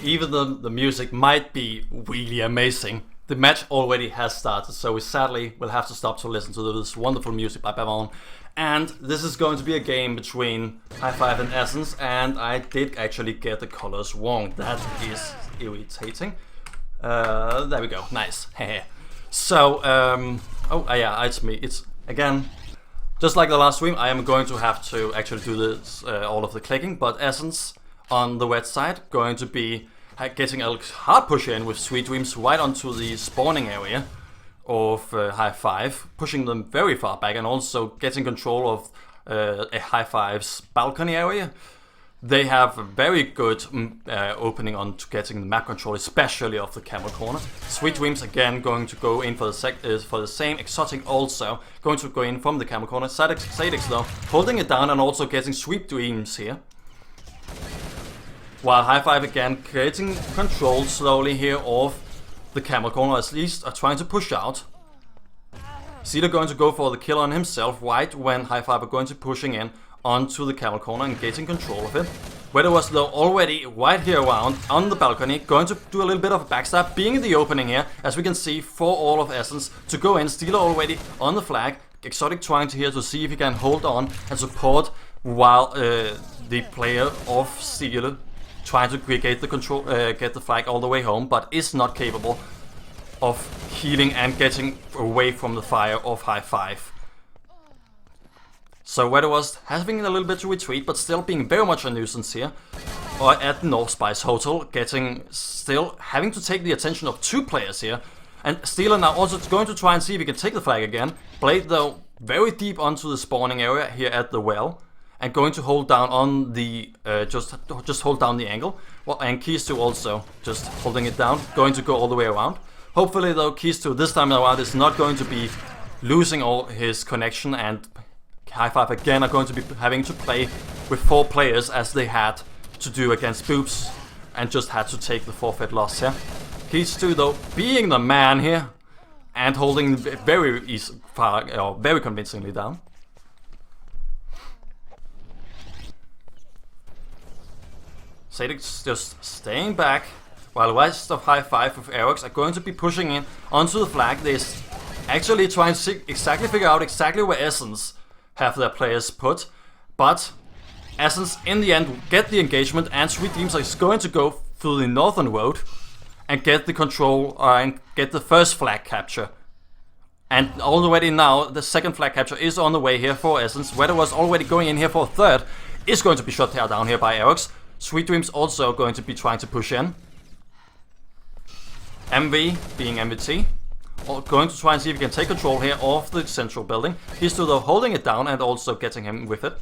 even though the music might be really amazing, the match already has started, so we sadly will have to stop to listen to this wonderful music by Bavon. And this is going to be a game between High5 and Essence, and I did actually get the colors wrong. That is irritating. There we go, nice. So, yeah, it's me. It's, again, just like the last stream, I am going to have to actually do this, all of the clicking, but Essence on the website going to be getting a hard push in with Sweet Dreams right onto the spawning area of High5, pushing them very far back and also getting control of a High5's balcony area. They have a very good opening on to getting the map control, especially of the camel corner. Sweet Dreams again going to go in for the same. Exotic also going to go in from the camel corner. Sadix though holding it down and also getting Sweet Dreams here. While High5 again creating control slowly here of the camel corner, at least are trying to push out. Sealer going to go for the kill on himself right when High5 are going to pushing in onto the camel corner and getting control of it. Weather was though already right here around on the balcony, going to do a little bit of a backstab, being in the opening here, as we can see, for all of Essence to go in. Stealer already on the flag. Exotic trying to here to see if he can hold on and support while the player of Stealer trying to get the control, get the flag all the way home, but is not capable of healing and getting away from the fire of High5. So Weather was having a little bit to retreat, but still being very much a nuisance here. Or at the North Spice Hotel, still having to take the attention of two players here. And Steeler now also going to try and see if he can take the flag again. Blade though very deep onto the spawning area here at the well. And going to hold down on the, just hold down the angle. Well, and Keys 2 also just holding it down, going to go all the way around. Hopefully though, Keys 2 this time around is not going to be losing all his connection, and High5 again are going to be having to play with 4 players as they had to do against Boobs, and just had to take the forfeit loss here. Keys 2 though being the man here, and holding very convincingly down. Sadix just staying back, while the rest of High5 with Aerox are going to be pushing in onto the flag. They're actually trying to figure out exactly where Essence have their players put, but Essence in the end get the engagement, and Sweet Dreams is going to go through the northern road and get the control and get the first flag capture. And already now the second flag capture is on the way here for Essence. Weather was already going in here for a third, is going to be shot down here by Aerox. Sweet Dreams also going to be trying to push in. MV being MVT, going to try and see if he can take control here of the central building. He's still though holding it down and also getting him with it.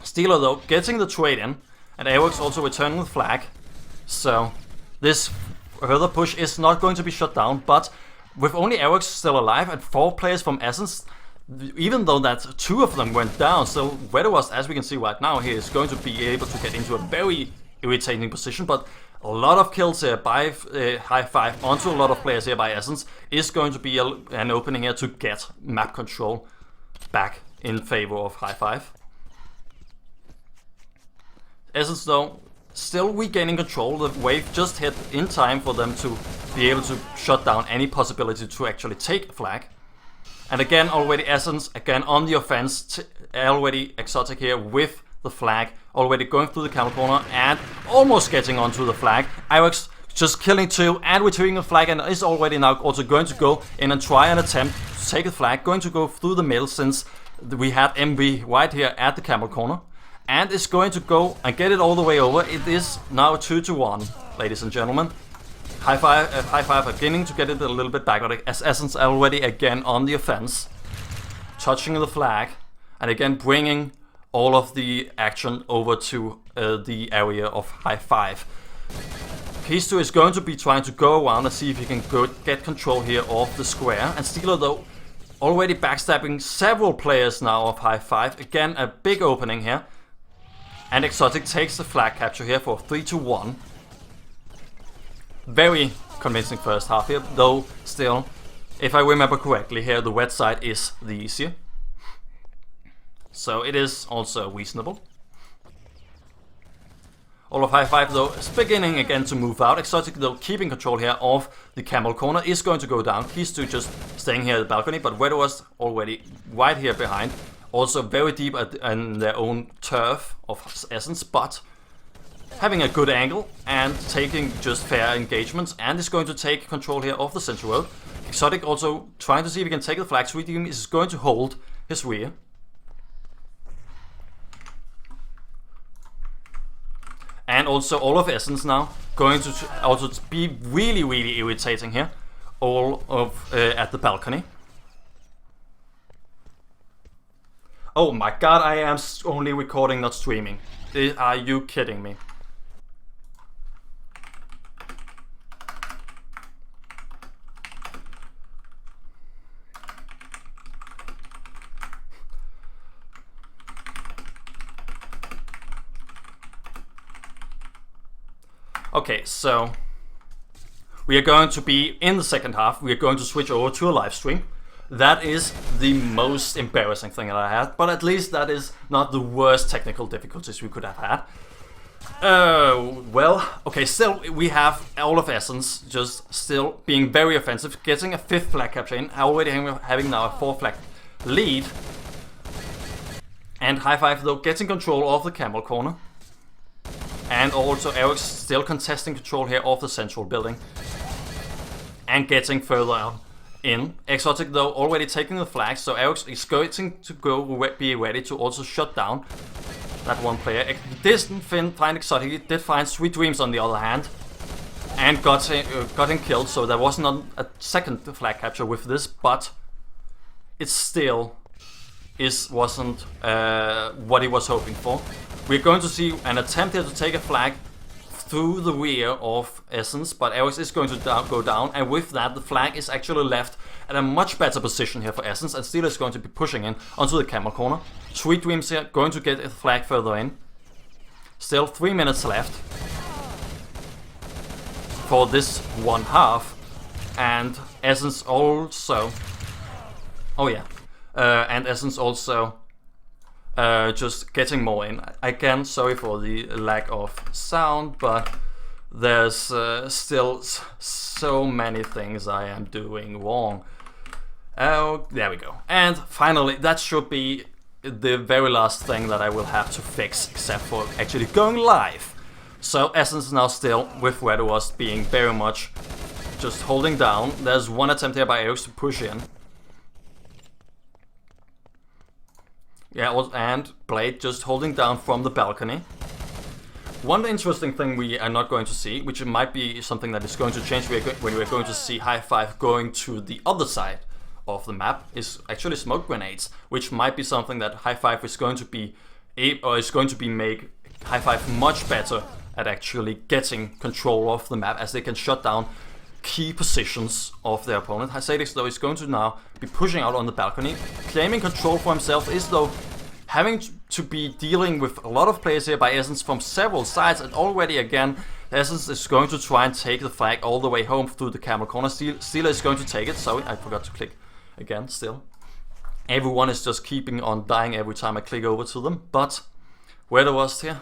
Steeler though getting the trade in, and Aerox also returning the flag. So this further push is not going to be shut down, but with only Aerox still alive and 4 players from Essence, even though that 2 of them went down, so Weather was, as we can see right now, he is going to be able to get into a very irritating position, but a lot of kills here by High5 onto a lot of players here by Essence is going to be an opening here to get map control back in favor of High5. Essence though still regaining control. The wave just hit in time for them to be able to shut down any possibility to actually take a flag. And again, already Essence, again on the offense, already Exotic here with the flag, already going through the camel corner and almost getting onto the flag. Irex just killing 2 and retrieving the flag, and is already now also going to go in and try an attempt to take the flag, going to go through the middle since we had MV right here at the camel corner. And is going to go and get it all the way over. It is now 2-1, ladies and gentlemen. High5 are beginning to get it a little bit back, but as Essence already again on the offense, touching the flag, and again bringing all of the action over to the area of High5. Keys 2 is going to be trying to go around and see if he can get control here of the square. And Steeler though already backstabbing several players now of High5. Again a big opening here. And Exotic takes the flag capture here for 3-1. Very convincing first half here, though still, if I remember correctly here, the wet side is the easier. So it is also reasonable. All of High5 though is beginning again to move out. Exotic though keeping control here of the camel corner is going to go down. He's two just staying here at the balcony, but Weather was already right here behind. Also very deep in their own turf of Essence, but having a good angle and taking just fair engagements, and is going to take control here of the central road. Exotic also trying to see if he can take the flag. Sweet Dream is going to hold his rear. And also all of Essence now going to also be really, really irritating here. All of at the balcony. Oh my god, I am only recording, not streaming. Are you kidding me? Okay, so we are going to be in the second half. We are going to switch over to a live stream. That is the most embarrassing thing that I had, but at least that is not the worst technical difficulties we could have had. Well, okay, still we have all of Essence just still being very offensive, getting a 5th flag capture in, already having now a 4 flag lead. And High5 though getting control of the camel corner. And also Eric's still contesting control here of the central building. And getting further out in. Exotic though already taking the flag, so Eric is going to be ready to also shut down that one player. He didn't find Exotic, he did find Sweet Dreams on the other hand. And got him killed, so there was not a second flag capture with this, but it still wasn't what he was hoping for. We're going to see an attempt here to take a flag through the rear of Essence, but Eric is going to go down, and with that the flag is actually left at a much better position here for Essence, and Steel is going to be pushing in onto the camel corner. Sweet Dreams here going to get a flag further in. Still 3 minutes left for this one half, and Essence also... Oh yeah, and Essence also just getting more in. Again, sorry for the lack of sound, but there's still so many things I am doing wrong. Oh, there we go. And finally, that should be the very last thing that I will have to fix, except for actually going live. So Essence now still with Red was being very much just holding down. There's one attempt here by Eric to push in. Yeah, and Blade just holding down from the balcony. One interesting thing we are not going to see, which might be something that is going to change when we're going to see High5 going to the other side of the map, is actually smoke grenades, which might be something that High5 is going to be make High5 much better at actually getting control of the map, as they can shut down key positions of their opponent. Hasadix though is going to now be pushing out on the balcony, claiming control for himself, is though having to be dealing with a lot of players here by Essence from several sides, and already again Essence is going to try and take the flag all the way home through the camel corner. Steeler is going to take it. Sorry, I forgot to click again. Still, everyone is just keeping on dying every time I click over to them, but where there was here,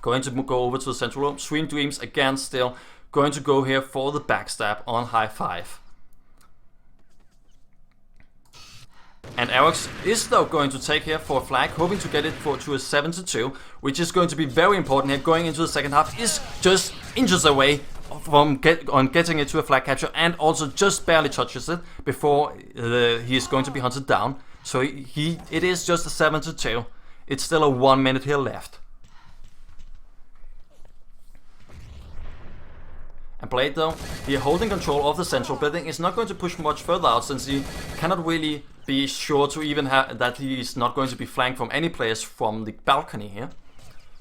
going to go over to the central room. Sweet Dreams again still going to go here for the backstab on High5. And Alex is though going to take here for a flag, hoping to get it to a 7-2, which is going to be very important here going into the second half. Is just inches away from getting it to a flag capture, and also just barely touches it before he is going to be hunted down. So it is just a 7-2. It's still a 1 minute here left. And Blade though, he holding control of the central building, is not going to push much further out, since he cannot really be sure to even have that he is not going to be flanked from any players from the balcony here.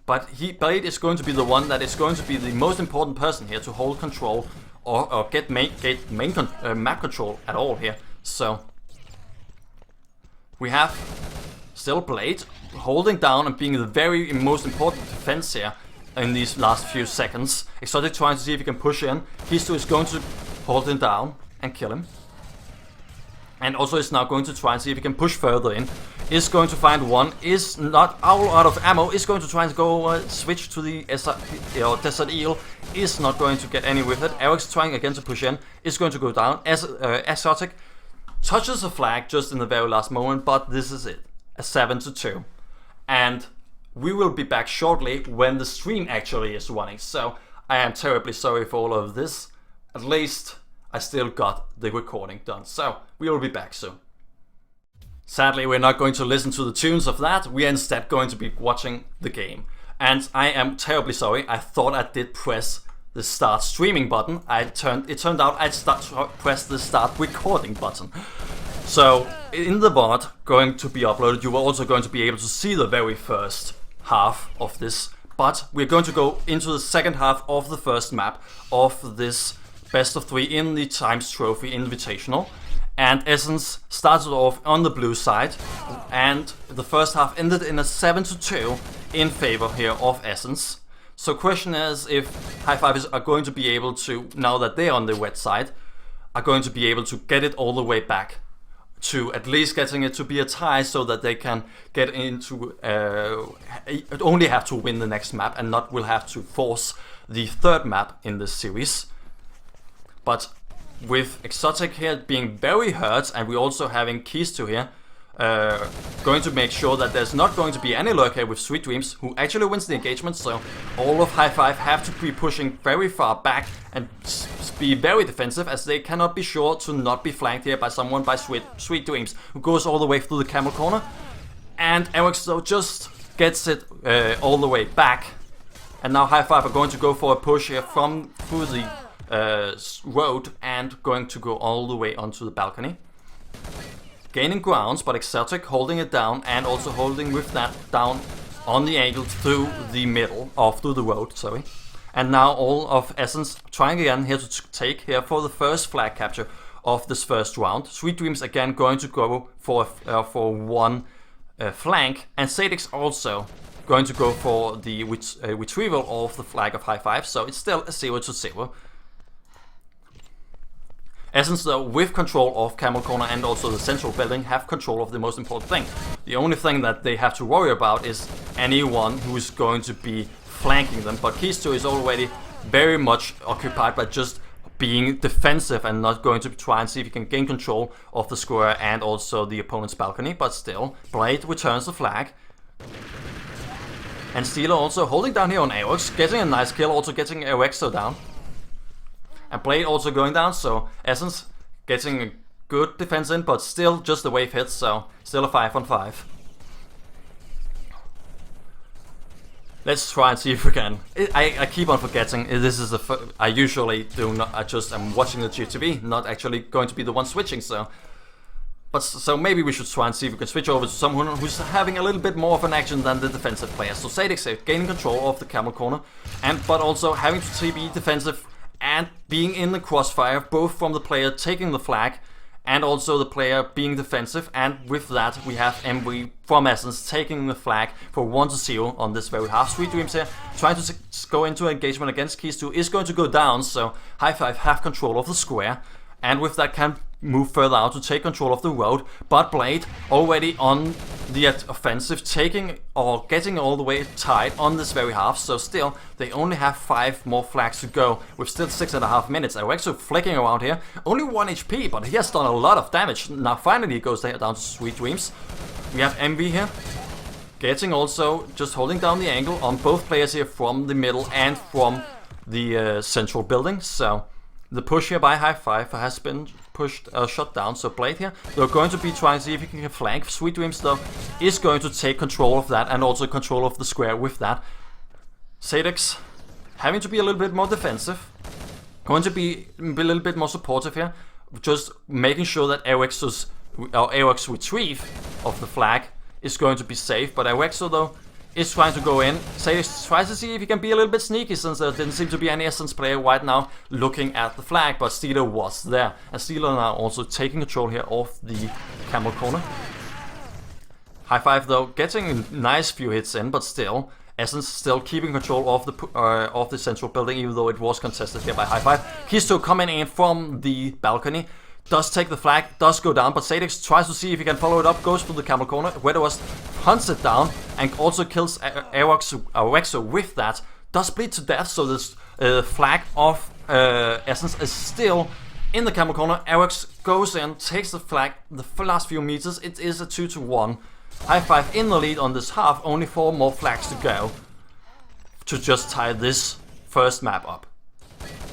But Blade is going to be the one that is going to be the most important person here to hold control or get map control at all here. So we have still Blade holding down and being the very most important defense here in these last few seconds. Exotic trying to see if he can push in. Histo is going to hold him down and kill him. And also is now going to try and see if he can push further in. Is going to find one, is not all out of ammo, is going to try and go switch to the Desert Eagle, is not going to get any with it. Eric's trying again to push in, is going to go down. Exotic touches a flag just in the very last moment, but this is it. A 7-2. And we will be back shortly when the stream actually is running. So I am terribly sorry for all of this. At least I still got the recording done. So we will be back soon. Sadly, we're not going to listen to the tunes of that. We are instead going to be watching the game. And I am terribly sorry. I thought I did press the start streaming button. It turned out I pressed the start recording button. So in the VOD going to be uploaded, you are also going to be able to see the very first half of this. But we're going to go into the second half of the first map of this best of 3 in the Times Trophy Invitational. And Essence started off on the blue side, and the first half ended in a 7-2 in favor here of Essence. So question is if High5 are going to be able to, now that they're on the wet side, are going to be able to get it all the way back to at least getting it to be a tie, so that they can get into only have to win the next map and not will have to force the third map in this series. But with Exotic here being very hurt, and we also having Keys to here, going to make sure that there's not going to be any lurk here with Sweet Dreams, who actually wins the engagement. So all of High5 have to be pushing very far back and be very defensive, as they cannot be sure to not be flanked here by someone by Sweet Dreams, who goes all the way through the camel corner. And Eric though just gets it all the way back. And now High5 are going to go for a push here through the road and going to go all the way onto the balcony. Gaining grounds, but Exotic holding it down and also holding with that down on the angle through the middle, or through the road, sorry. And now all of Essence trying again here to take here for the first flag capture of this first round. Sweet Dreams again going to go for one flank, and Sadix also going to go for the retrieval of the flag of High5, so it's still a 0-0. Essence though, with control of Camel Corner and also the central building, have control of the most important thing. The only thing that they have to worry about is anyone who is going to be flanking them, but Keys 2 is already very much occupied by just being defensive and not going to try and see if he can gain control of the square and also the opponent's balcony. But still, Blade returns the flag. And Steeler also holding down here on Aox, getting a nice kill, also getting Erexo down. And Blade also going down, so Essence getting a good defense in, but still just a wave hit, so still a 5-on-5. Let's try and see if we can. I keep on forgetting. This is I usually do not. I'm watching the GTV, not actually going to be the one switching. So maybe we should try and see if we can switch over to someone who's having a little bit more of an action than the defensive player. So Sadix gaining control of the camel corner, but also having to be defensive and being in the crossfire, both from the player taking the flag and also the player being defensive. And with that, we have MV from Essence taking the flag for 1-0 on this very half. Sweet Dreams here trying to go into engagement against Keys 2 is going to go down, so High5 have control of the square, and with that can move further out to take control of the road. But Blade already on the offensive, taking or getting all the way tied on this very half. So still, they only have 5 more flags to go with still 6.5 minutes. Erexo flicking around here, only 1 HP, but he has done a lot of damage. Now finally he goes down to Sweet Dreams. We have MV here, getting also just holding down the angle on both players here from the middle and from the central building. So the push here by High5 has been shut down. So Blade here, they're going to be trying to see if he can flank. Sweet Dreams though is going to take control of that and also control of the square with that. Sadix having to be a little bit more defensive, going to be a little bit more supportive here, just making sure that Erex's retrieve of the flag is going to be safe. But Erexo though is trying to go in. Sadix tries to see if he can be a little bit sneaky, since there didn't seem to be any Essence player right now looking at the flag, but Steeler was there. And Steeler now also taking control here of the camel corner. High5 though getting a nice few hits in, but still Essence still keeping control of the central building, even though it was contested here by High5. Keys 2 coming in from the balcony, does take the flag, does go down, but Sadix tries to see if he can follow it up, goes for the camel corner. Wedderwas hunts it down and also kills Awexo with that. Does bleed to death, so this flag of Essence is still in the camel corner. Awex goes in, takes the flag the last few meters. It is a 2-1. High5 in the lead on this half, only 4 more flags to go to just tie this first map up.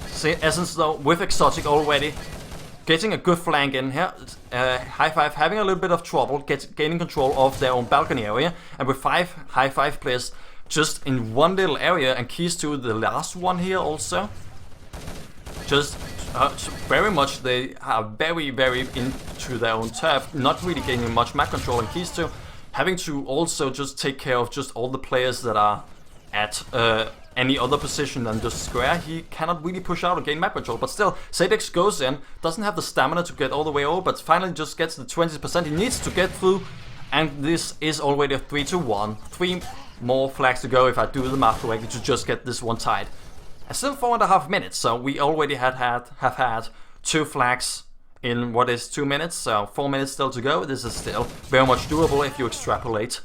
See, Essence though, with Exotic already getting a good flank in here. High5 having a little bit of trouble gaining control of their own balcony area, and with 5 High5 players just in one little area, and keys to the last one here also. Just very much they are very into their own turf, not really gaining much map control, and keys to having to also just take care of just all the players that are at any other position than just square. He cannot really push out or gain map control, but still, Sadix goes in, doesn't have the stamina to get all the way over, but finally just gets the 20% he needs to get through, and this is already a 3-1. 3 more flags to go if I do the math correctly to just get this one tied. And still 4.5 minutes, so we already have had 2 flags in what is 2 minutes, so 4 minutes still to go. This is still very much doable if you extrapolate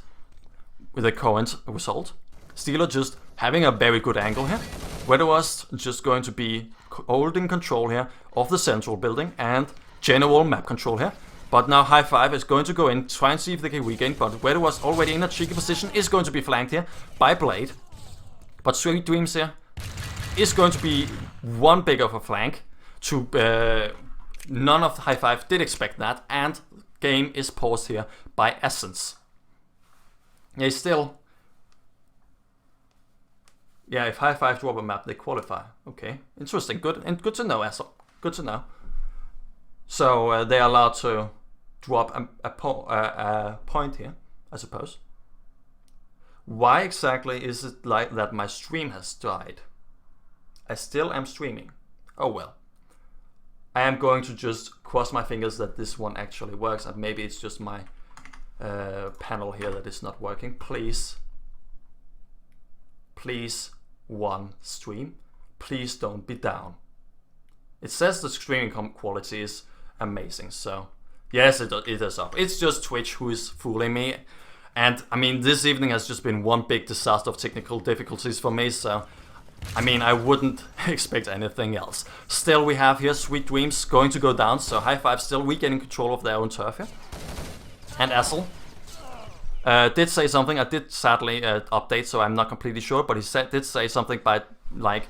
with the current result. Steeler just having a very good angle here. Wedderwas just going to be holding control here of the central building and general map control here. But now High5 is going to go in, try and see if they can regain, but Wedderwas already in a cheeky position, is going to be flanked here by Blade. But Sweet Dreams here is going to be one big of a flank. None of the High5 did expect that, and game is paused here by Essence. Yeah, still... Yeah, if High5 drop a map, they qualify. Okay, interesting. Good to know, Essence. Good to know. So they are allowed to drop a point here, I suppose. Why exactly is it like that my stream has died? I still am streaming. Oh well. I am going to just cross my fingers that this one actually works, and maybe it's just my panel here that is not working. Please, one stream. Please don't be down. It says the streaming quality is amazing, so yes, it is up. It's just Twitch who is fooling me, and I mean, this evening has just been one big disaster of technical difficulties for me, so I mean, I wouldn't expect anything else. Still, we have here Sweet Dreams going to go down, so High5 still regaining control of their own turf here. And Essel did say something. I did sadly update, so I'm not completely sure, but he did say something by like,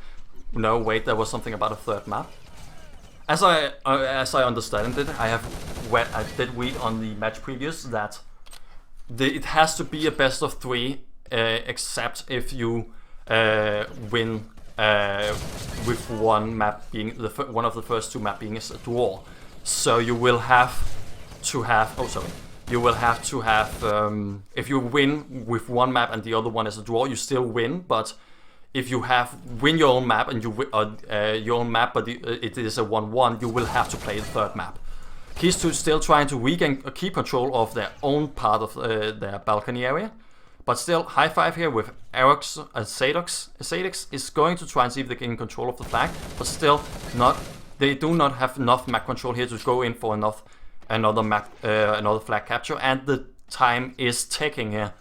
no, wait, there was something about a third map. As I understand it, I did read on the match previews that it has to be a best of 3, except if you win with one map being one of the first 2 map being a draw. So you will have to have. Oh, sorry. You will have to have. If you win with one map and the other one is a draw, you still win. But if you win your own map and you your own map, but it is a 1-1, you will have to play the third map. He's still trying to keep control of their own part of their balcony area. But still, High5 here with Arex and Sadix is going to try and see if they can control of the flag, but still not. They do not have enough map control here to go in for another flag capture, and the time is ticking here.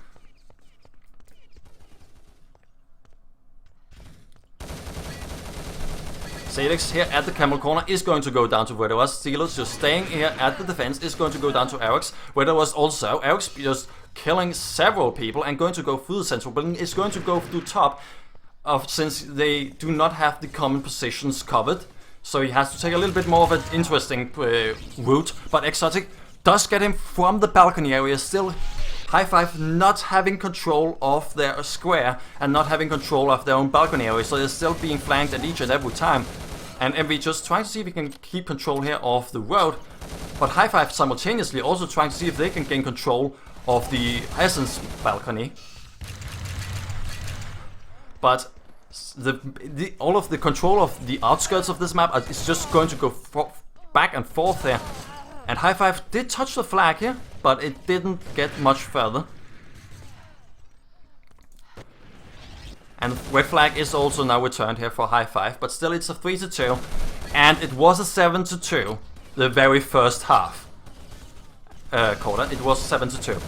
Sadix here at the camel corner is going to go down to Wedderwas. Steelers just staying here at the defense is going to go down to Arex. Wedderwas also. Arex just killing several people and going to go through the central building. Is going to go through top since they do not have the common positions covered. So he has to take a little bit more of an interesting route. But Exotic does get him from the balcony area. Still, High5 not having control of their square and not having control of their own balcony area. So they're still being flanked at each and every time. And Envy just trying to see if he can keep control here of the road. But High5 simultaneously also trying to see if they can gain control of the Essence balcony. But all of the control of the outskirts of this map is just going to go back and forth there. And High5 did touch the flag here, but it didn't get much further. And red flag is also now returned here for High5, but still it's a 3-2, and it was a 7-2. the very first half quarter. It was 7-2.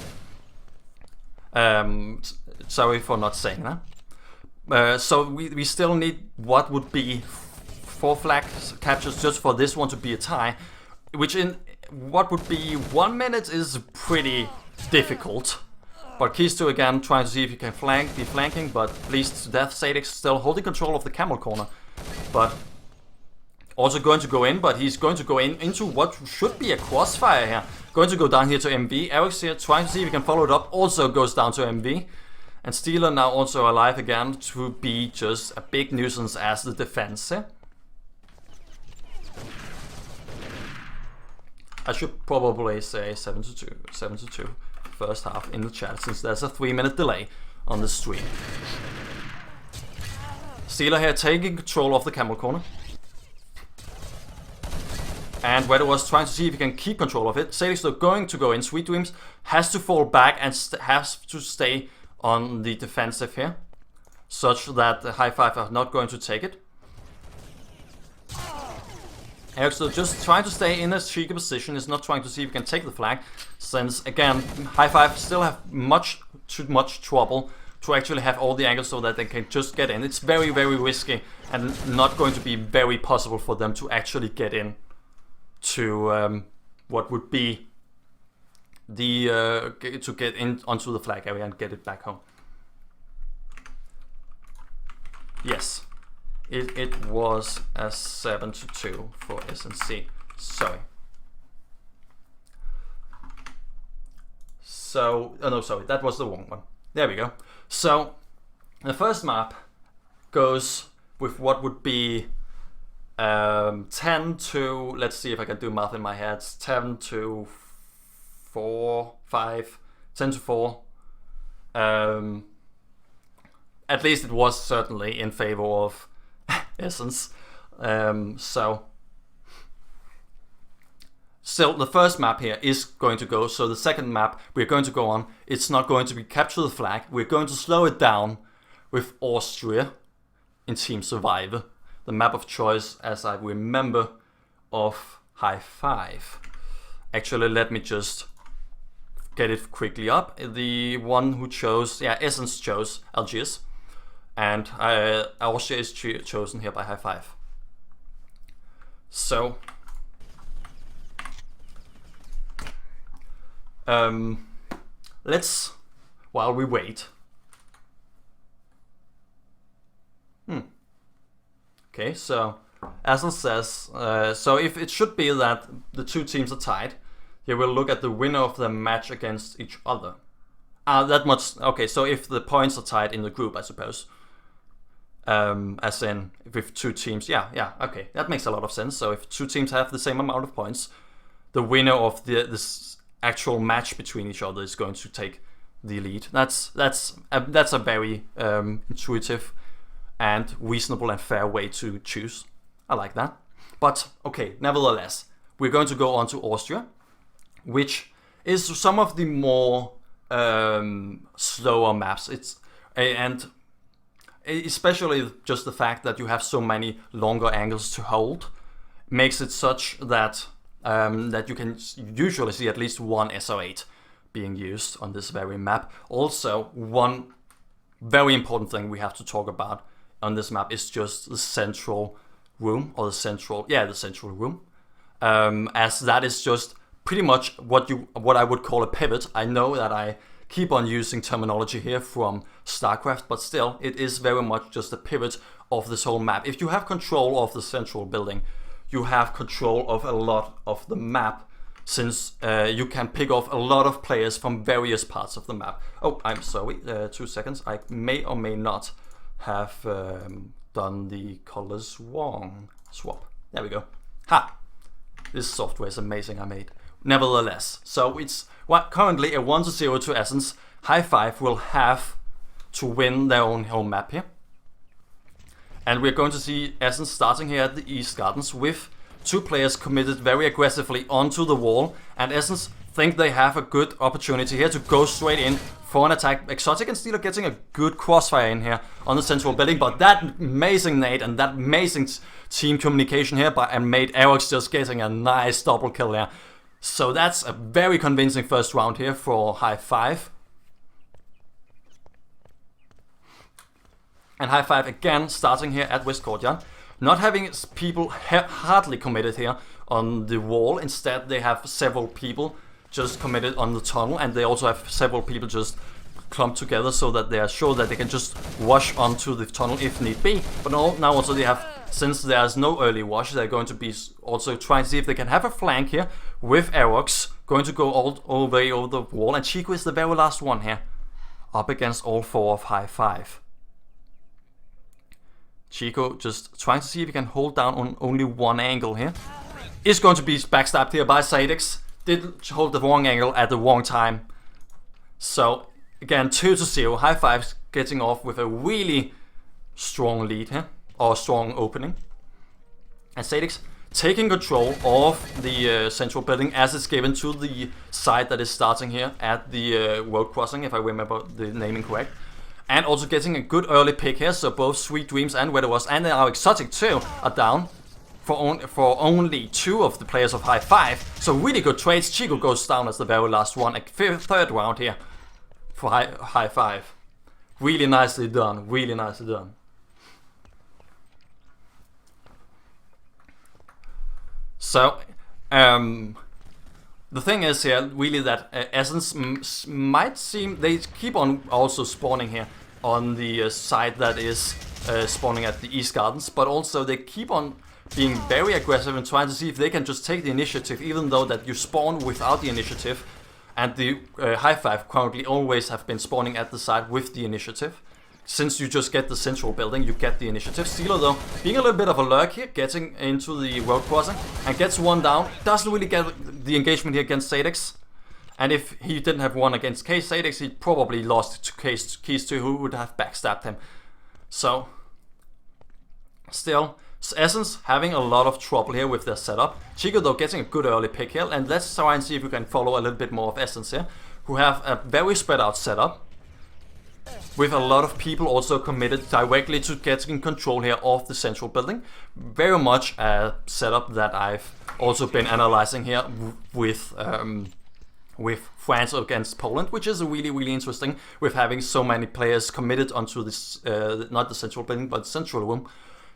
Sorry for not saying that. So we still need what would be 4 flag captures just for this one to be a tie, which in what would be 1 minute is pretty difficult. But Kisto again trying to see if he can be flanking, but bleeds to death. Sadix still holding control of the camel corner, but also going to go in, but he's going to go into what should be a crossfire here. Going to go down here to MV. Eric's here trying to see if he can follow it up, also goes down to MV. And Steeler now also alive again to be just a big nuisance as the defense here. I should probably say 7-2 first half in the chat, since there's a 3-minute delay on the stream. Steeler here taking control of the camel corner. And Weather was trying to see if he can keep control of it. Sadix though going to go in. Sweet Dreams has to fall back and has to stay on the defensive here, such that the High5 are not going to take it. Eric still just trying to stay in a cheeky position, is not trying to see if he can take the flag, since again High5 still have too much trouble to actually have all the angles so that they can just get in. It's very, very risky and not going to be very possible for them to actually get in to what would be the to get in onto the flag area and get it back home. Yes, it was a 7-2 for SNC. Sorry. So, oh no, sorry, that was the wrong one. There we go. So, the first map goes with what would be 10 to, let's see if I can do math in my head, 10 to 4, 5, 10 to 4. At least it was certainly in favor of Essence. So, still the first map here is going to go, so the second map we're going to go on, it's not going to be capture the flag, we're going to slow it down with Austria in Team Survivor. The map of choice, as I remember, of High5. Actually, let me just get it quickly up. The one who chose, yeah, Essence chose Algiers, and Austria is chosen here by High5. So, let's, while we wait. Okay, so Asel says, so if it should be that the two teams are tied, he will look at the winner of the match against each other. That much, okay, so if the points are tied in the group, I suppose. As in, with two teams, yeah, okay, that makes a lot of sense. So if two teams have the same amount of points, the winner of this actual match between each other is going to take the lead. That's a very intuitive and reasonable and fair way to choose. I like that. But okay, nevertheless, we're going to go on to Austria, which is some of the more slower maps. And especially just the fact that you have so many longer angles to hold makes it such that that you can usually see at least one SO8 being used on this very map. Also, one very important thing we have to talk about on this map is just the central room, or the central room, as that is just pretty much what I would call a pivot. I know that I keep on using terminology here from StarCraft, but still, it is very much just a pivot of this whole map. If you have control of the central building, you have control of a lot of the map, since you can pick off a lot of players from various parts of the map. Oh, I'm sorry, 2 seconds. I may or may not have done the colors wrong. Swap. There we go. Ha! This software is amazing I made. Nevertheless, so it's currently a 1-0 to Essence. High5 will have to win their own home map here. And we're going to see Essence starting here at the East Gardens with two players committed very aggressively onto the wall. And Essence think they have a good opportunity here to go straight in for an attack. Exotic and Steeler getting a good crossfire in here on the central building, but that amazing nade and that amazing team communication here and made Aerox just getting a nice double kill there. So that's a very convincing first round here for High5. And High5 again starting here at West Courtyard. Not having people hardly committed here on the wall. Instead they have several people just committed on the tunnel, and they also have several people just clumped together so that they are sure that they can just wash onto the tunnel if need be. But now also they have, since there's no early wash, they're going to be also trying to see if they can have a flank here with Aerox going to go all the way over the wall, and Chico is the very last one here up against all four of High5. Chico just trying to see if he can hold down on only one angle here. Is going to be backstabbed here by Sadix. Did hold the wrong angle at the wrong time. So again 2-0. High5 getting off with a really strong lead here, or strong opening. And Sadix taking control of the central building as it's given to the side that is starting here at the road crossing, if I remember the naming correct. And also getting a good early pick here, so both Sweet Dreams and Weather Was and our Exotic too are down for only 2 of the players of High5. So really good trades. Chico goes down as the very last one, a third round here for High5. Really nicely done, really nicely done. So, the thing is here, really, that Essence might seem, they keep on also spawning here on the side that is spawning at the East Gardens, but also they keep on being very aggressive and trying to see if they can just take the initiative, even though that you spawn without the initiative, and the High5 currently always have been spawning at the side with the initiative. Since you just get the central building, you get the initiative. Steeler though, being a little bit of a lurk here, getting into the road crossing and gets one down. Doesn't really get the engagement here against Sadix. And if he didn't have one against Sadix, he probably lost to Keys 2, who would have backstabbed him. So, still, Essence having a lot of trouble here with their setup. Chico though getting a good early pick here, and let's try and see if we can follow a little bit more of Essence here, who have a very spread out setup, with a lot of people also committed directly to getting control here of the central building. Very much a setup that I've also been analyzing here with France against Poland, which is really interesting, with having so many players committed onto this, not the central building, but central room.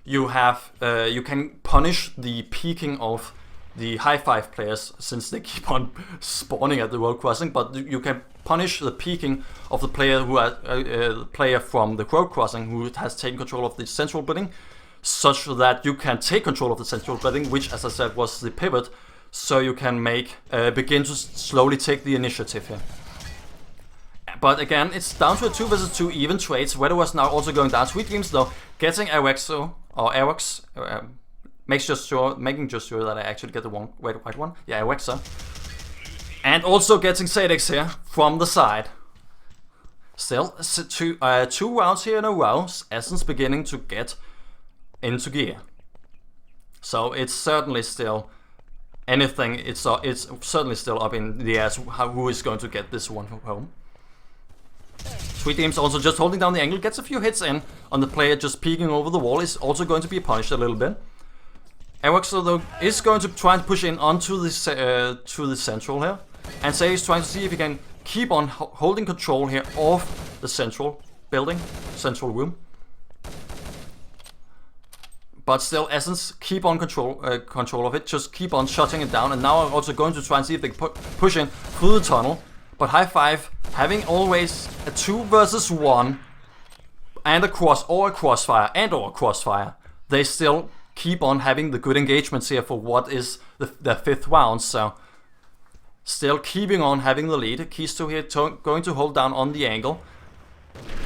You have, you can punish the peeking of the High5 players, since they keep on spawning at the road crossing, but you can punish the peeking of the player who player from the road crossing who has taken control of the central building, such that you can take control of the central building, which, as I said, was the pivot, so you can make begin to slowly take the initiative here. But again, it's down to a 2 versus 2 even trades. Weather Was now also going down. Sweet Dreams though getting Aerox, making just sure that I actually get the right one. Yeah, Aerox. And also getting Sadix here from the side. Still, 2 rounds here in a row. Essence beginning to get into gear. So it's certainly still anything. It's certainly still up in the air as who is going to get this one home. Sweet Dreams also just holding down the angle, gets a few hits in on the player just peeking over the wall, is also going to be punished a little bit. Aerox though is going to try and push in onto this to the central here, and Say is trying to see if he can keep on holding control here of the central building, central room. But still, Essence keep on control of it, just keep on shutting it down, and now I'm also going to try and see if they can push in through the tunnel. But High5 having always a 2 versus 1 and a crossfire, they still keep on having the good engagements here for what is the 5th round. So still keeping on having the lead. Keys 2 here going to hold down on the angle,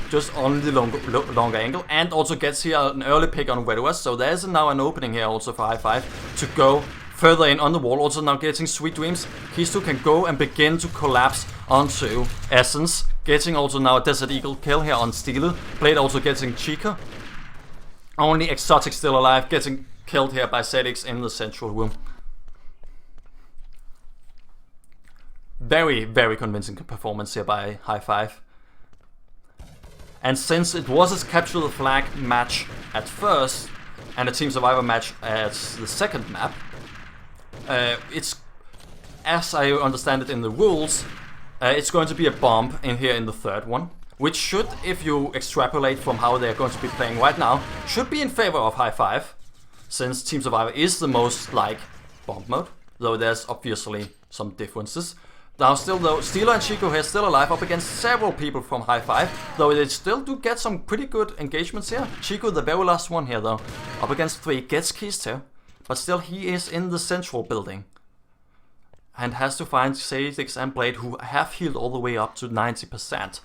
just on the longer angle, and also gets here an early pick on Weather Was. So there's now an opening here also for High5 to go further in on the wall. Also now getting Sweet Dreams. Keys 2 can go and begin to collapse onto Essence. Getting also now a Desert Eagle kill here on Steeler. Blade also getting Chica. Only Exotic still alive, getting killed here by Sadix in the central room. Very, very convincing performance here by High5. And since it was a capture the flag match at first, and a Team Survivor match as the second map, it's, as I understand it in the rules, it's going to be a bomb in here in the third one, which should, if you extrapolate from how they're going to be playing right now, should be in favor of High5, since Team Survivor is the most like bomb mode, though there's obviously some differences. Now still though, Steeler and Chico here still alive up against several people from High5, though they still do get some pretty good engagements here. Chico, the very last one here though, up against 3, gets keys too, but still he is in the central building. And has to find Sadix and Blade, who have healed all the way up to 90%.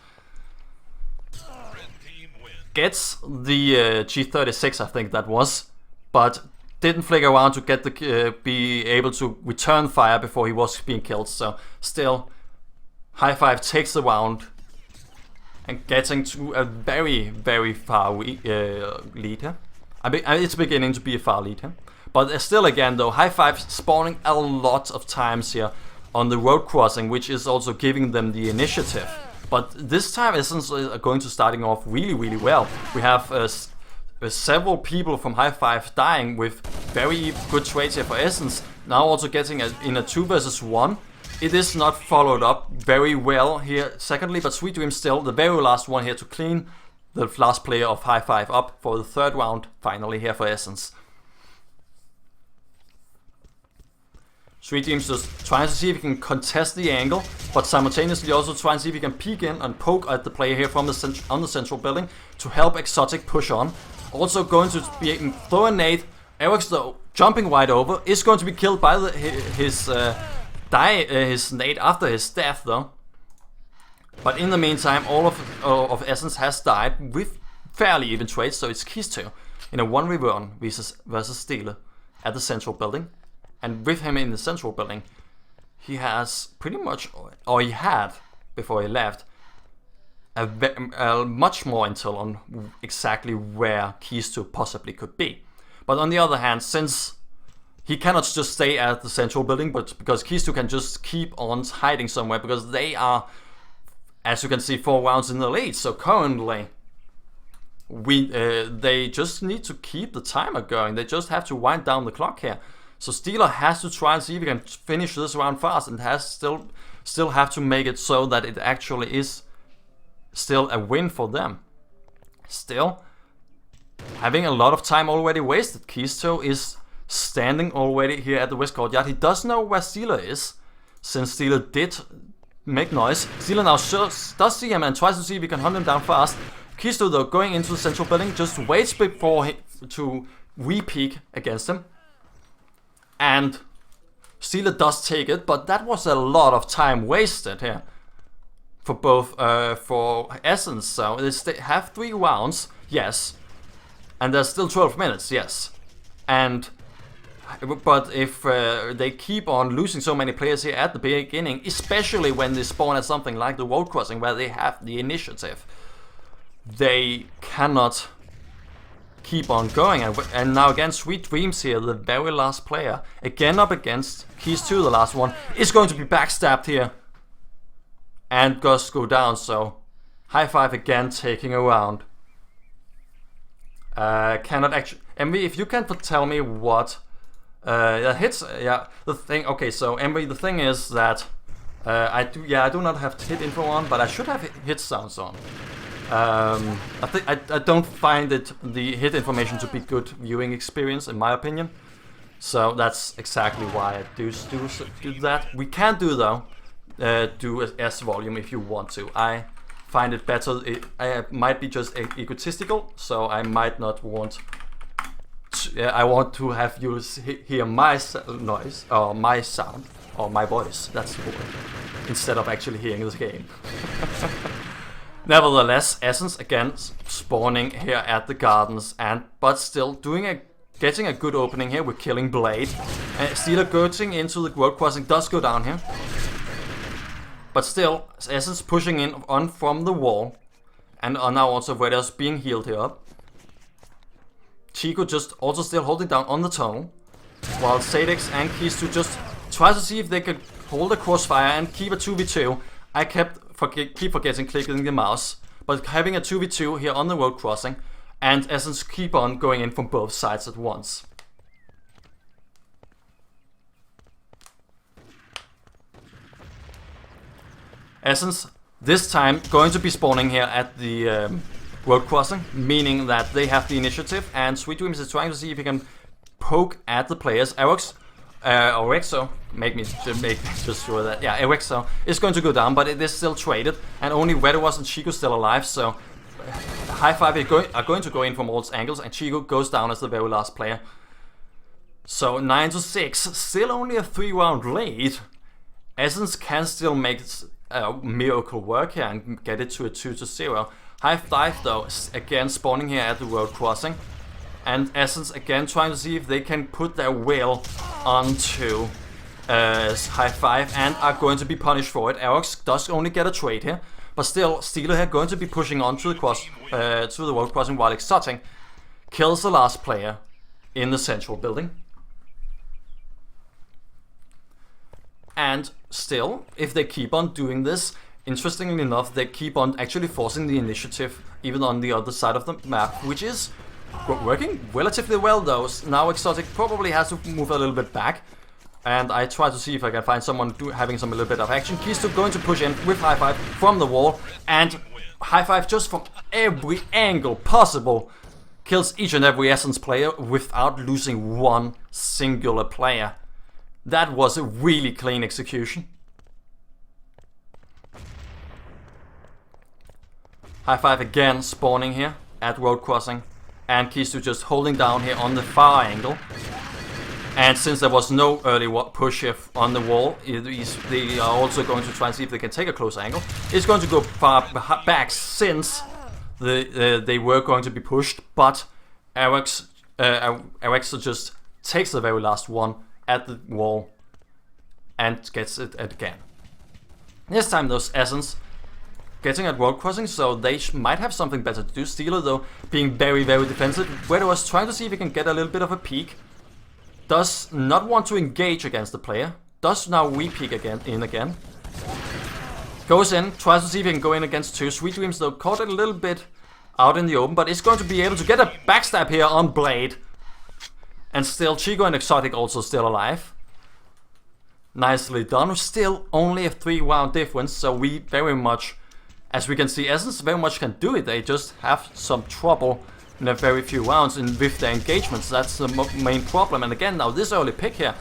Gets the G36, I think that was, but didn't flick around to get the be able to return fire before he was being killed. So still, High5 takes the round and getting to a very, very far lead here. It's beginning to be a far lead here. But still, again though, High5 spawning a lot of times here on the road crossing, which is also giving them the initiative. But this time Essence are going to starting off really, really well. We have several people from High5 dying with very good trades here for Essence. Now also getting in a 2 versus 1. It is not followed up very well here secondly, but Sweet Dream still the very last one here to clean the last player of High5 up for the third round finally here for Essence. Sweet Dream's just trying to see if he can contest the angle, but simultaneously also trying to see if he can peek in and poke at the player here from the on the central building to help Exotic push on. Also going to be throw a nade. Eric's though jumping right over, is going to be killed by his nade after his death though. But in the meantime, all of Essence has died with fairly even trades, so it's Keys 2 in a 1v1 versus Steeler at the central building. And with him in the central building, he has pretty much, or he had before he left, a much more intel on exactly where Keys 2 possibly could be. But on the other hand, since he cannot just stay at the central building, but because Keys 2 can just keep on hiding somewhere, because they are, as you can see, 4 rounds in the lead. So currently, they just need to keep the timer going. They just have to wind down the clock here. So Steeler has to try and see if he can finish this round fast, and has still have to make it so that it actually is still a win for them. Still, having a lot of time already wasted. Keys 2 is standing already here at the West Courtyard. He does know where Steeler is, since Steeler did make noise. Steeler now does see him and tries to see if he can hunt him down fast. Keys 2 though, going into the central building, just waits before to re-peek against him. And Steeler does take it, but that was a lot of time wasted here for both for Essence. So they have 3 rounds, yes, and there's still 12 minutes, yes. But if they keep on losing so many players here at the beginning, especially when they spawn at something like the road crossing where they have the initiative, they cannot keep on going. And now again, Sweet Dreams here, the very last player, again up against Keys 2, the last one, is going to be backstabbed here and just go down. So High5 again taking a round. Cannot actually, Envy, if you can tell me what hits, yeah, the thing. Okay, so Envy, the thing is that I do not have hit info on, but I should have hit sounds on. I don't find the hit information to be good viewing experience in my opinion, so that's exactly why I do that. We can do though do S volume if you want to. I find it better. I might be just egotistical, so I might not want. I want to have you hear my noise or my sound or my voice. That's the word, instead of actually hearing this game. Nevertheless, Essence again spawning here at the gardens, but still getting a good opening here with killing Blade. Steeler going into the road crossing does go down here, but still Essence pushing in on from the wall, and are now also Vedas being healed here up. Chico just also still holding down on the tunnel, while Sadix and Keys 2 just try to see if they could hold a crossfire and keep a 2v2. I keep forgetting clicking the mouse, but having a 2v2 here on the road crossing, and Essence keep on going in from both sides at once. Essence this time going to be spawning here at the road crossing, meaning that they have the initiative, and Sweet Dreams is trying to see if he can poke at the players. Orexo, make just sure that, yeah, Orexo is going to go down, but it is still traded, and only Wedowas and Chico still alive, so High5 are going to go in from all angles, and Chico goes down as the very last player. So 9-6, still only a 3-round lead. Essence can still make miracle work here and get it to a 2-0. High5 though, again spawning here at the road crossing, and Essence again trying to see if they can put their will onto High5 and are going to be punished for it. Arox does only get a trade here, but still Steeler here going to be pushing on to the road crossing while Exotic kills the last player in the central building. And still, if they keep on doing this, interestingly enough, they keep on actually forcing the initiative even on the other side of the map, which is working relatively well though. Now Exotic probably has to move a little bit back, and I try to see if I can find someone having some little bit of action. Kisto going to push in with High5 from the wall, and High5 just from every angle possible kills each and every Essence player without losing one singular player. That was a really clean execution. High5 again spawning here at road crossing, and Kistu just holding down here on the far angle. And since there was no early push here on the wall, they are also going to try and see if they can take a close angle. It's going to go far back since they were going to be pushed, but Arex just takes the very last one at the wall and gets it again. This time those Essence getting at road crossing, so they might have something better to do. Steeler though being very defensive. Wedo was trying to see if he can get a little bit of a peek. Does not want to engage against the player. Does now re-peek again. Goes in, tries to see if he can go in against two. Sweet Dreams though caught it a little bit out in the open, but is going to be able to get a backstab here on Blade. And still, Chico and Exotic also still alive. Nicely done. Still only a 3-round difference, so we very much, as we can see, Essence very much can do it. They just have some trouble in a very few rounds with their engagements. That's the main problem. And again, now this early pick here.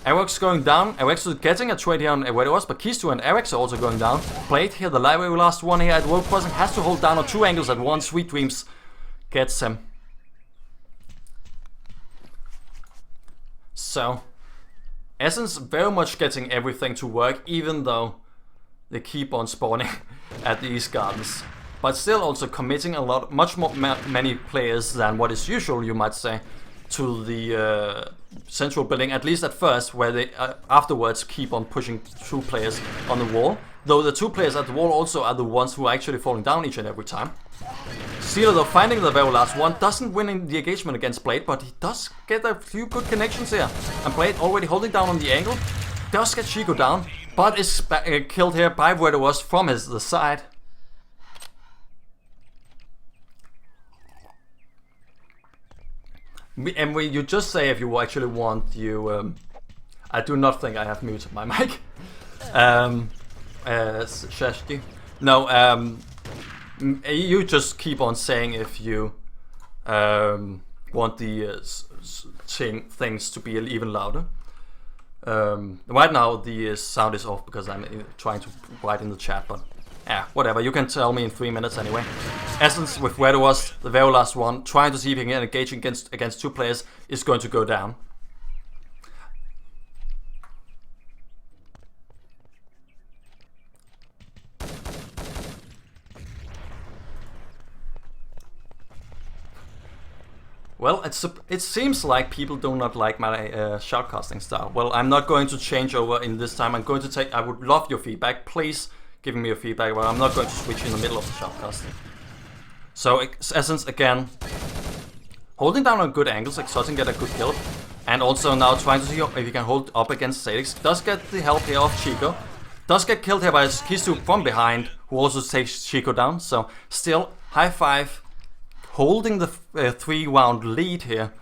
Arex going down. Arex is getting a trade here on Wedowas, but Kistu and Arex are also going down. Blade here, the very last one here at road crossing, has to hold down on 2 angles at once. Sweet Dreams gets him. So, Essence very much getting everything to work, even though they keep on spawning at the East Gardens. But still also committing many players than what is usual, you might say, to the central building, at least at first, where they afterwards keep on pushing 2 players on the wall. Though the 2 players at the wall also are the ones who are actually falling down each and every time. Sealer though finding the very last one, doesn't win in the engagement against Blade, but he does get a few good connections here. And Blade already holding down on the angle, does get Chico down, but is killed here by Wedowas from the side. And you just say if you actually want, I do not think I have muted my mic. Shashki. No, you just keep on saying if you want the things to be even louder. Right now the sound is off because I'm trying to write in the chat, but yeah, whatever, you can tell me in 3 minutes anyway. Essence with Wedowas, the very last one, trying to see if he can engage against 2 players, is going to go down. Well, it seems like people do not like my shoutcasting style. Well, I'm not going to change over in this time. I would love your feedback. Please give me your feedback, but I'm not going to switch in the middle of the shoutcasting. So Essence again, holding down on good angles. Exotic get a good kill. And also now trying to see if he can hold up against Sadix. Does get the help here of Chico. Does get killed here by Kisu from behind, who also takes Chico down. So still, High5 holding the 3-round lead here.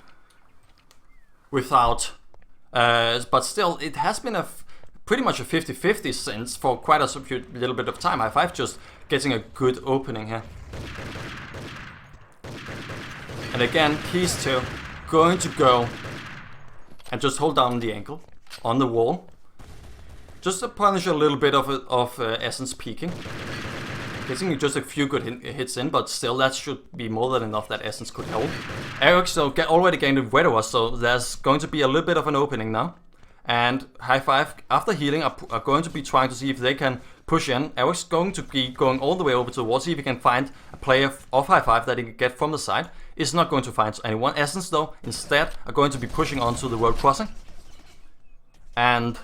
Without... but still, it has been pretty much a 50-50 since for quite a little bit of time. High5 just getting a good opening here. And again, Keys 2 going to go and just hold down the ankle on the wall. Just to punish a little bit of Essence peeking. Getting just a few good hits in, but still that should be more than enough that Essence could hold. Eric so already gained a Wedover, so there's going to be a little bit of an opening now. And High5, after healing, are going to be trying to see if they can push in. Eric's going to be going all the way over to the wall, see if he can find a player of High5 that he can get from the side. Is not going to find anyone. Essence, though, instead are going to be pushing onto the road crossing. And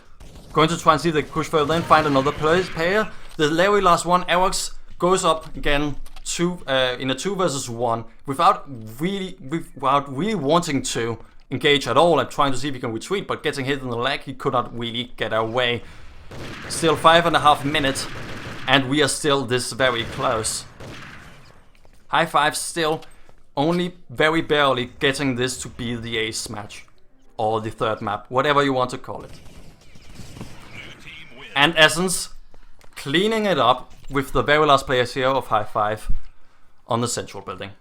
going to try and see if they can push further in, find another player. The very last one, Eric's, goes up again in a 2 versus 1 without really wanting to engage at all and trying to see if he can retreat, but getting hit in the leg, he could not really get away. Still 5.5 minutes, and we are still this very close. High5 still only very barely getting this to be the ace match, or the third map, whatever you want to call it. And Essence cleaning it up with the very last players here of High5 on the central building.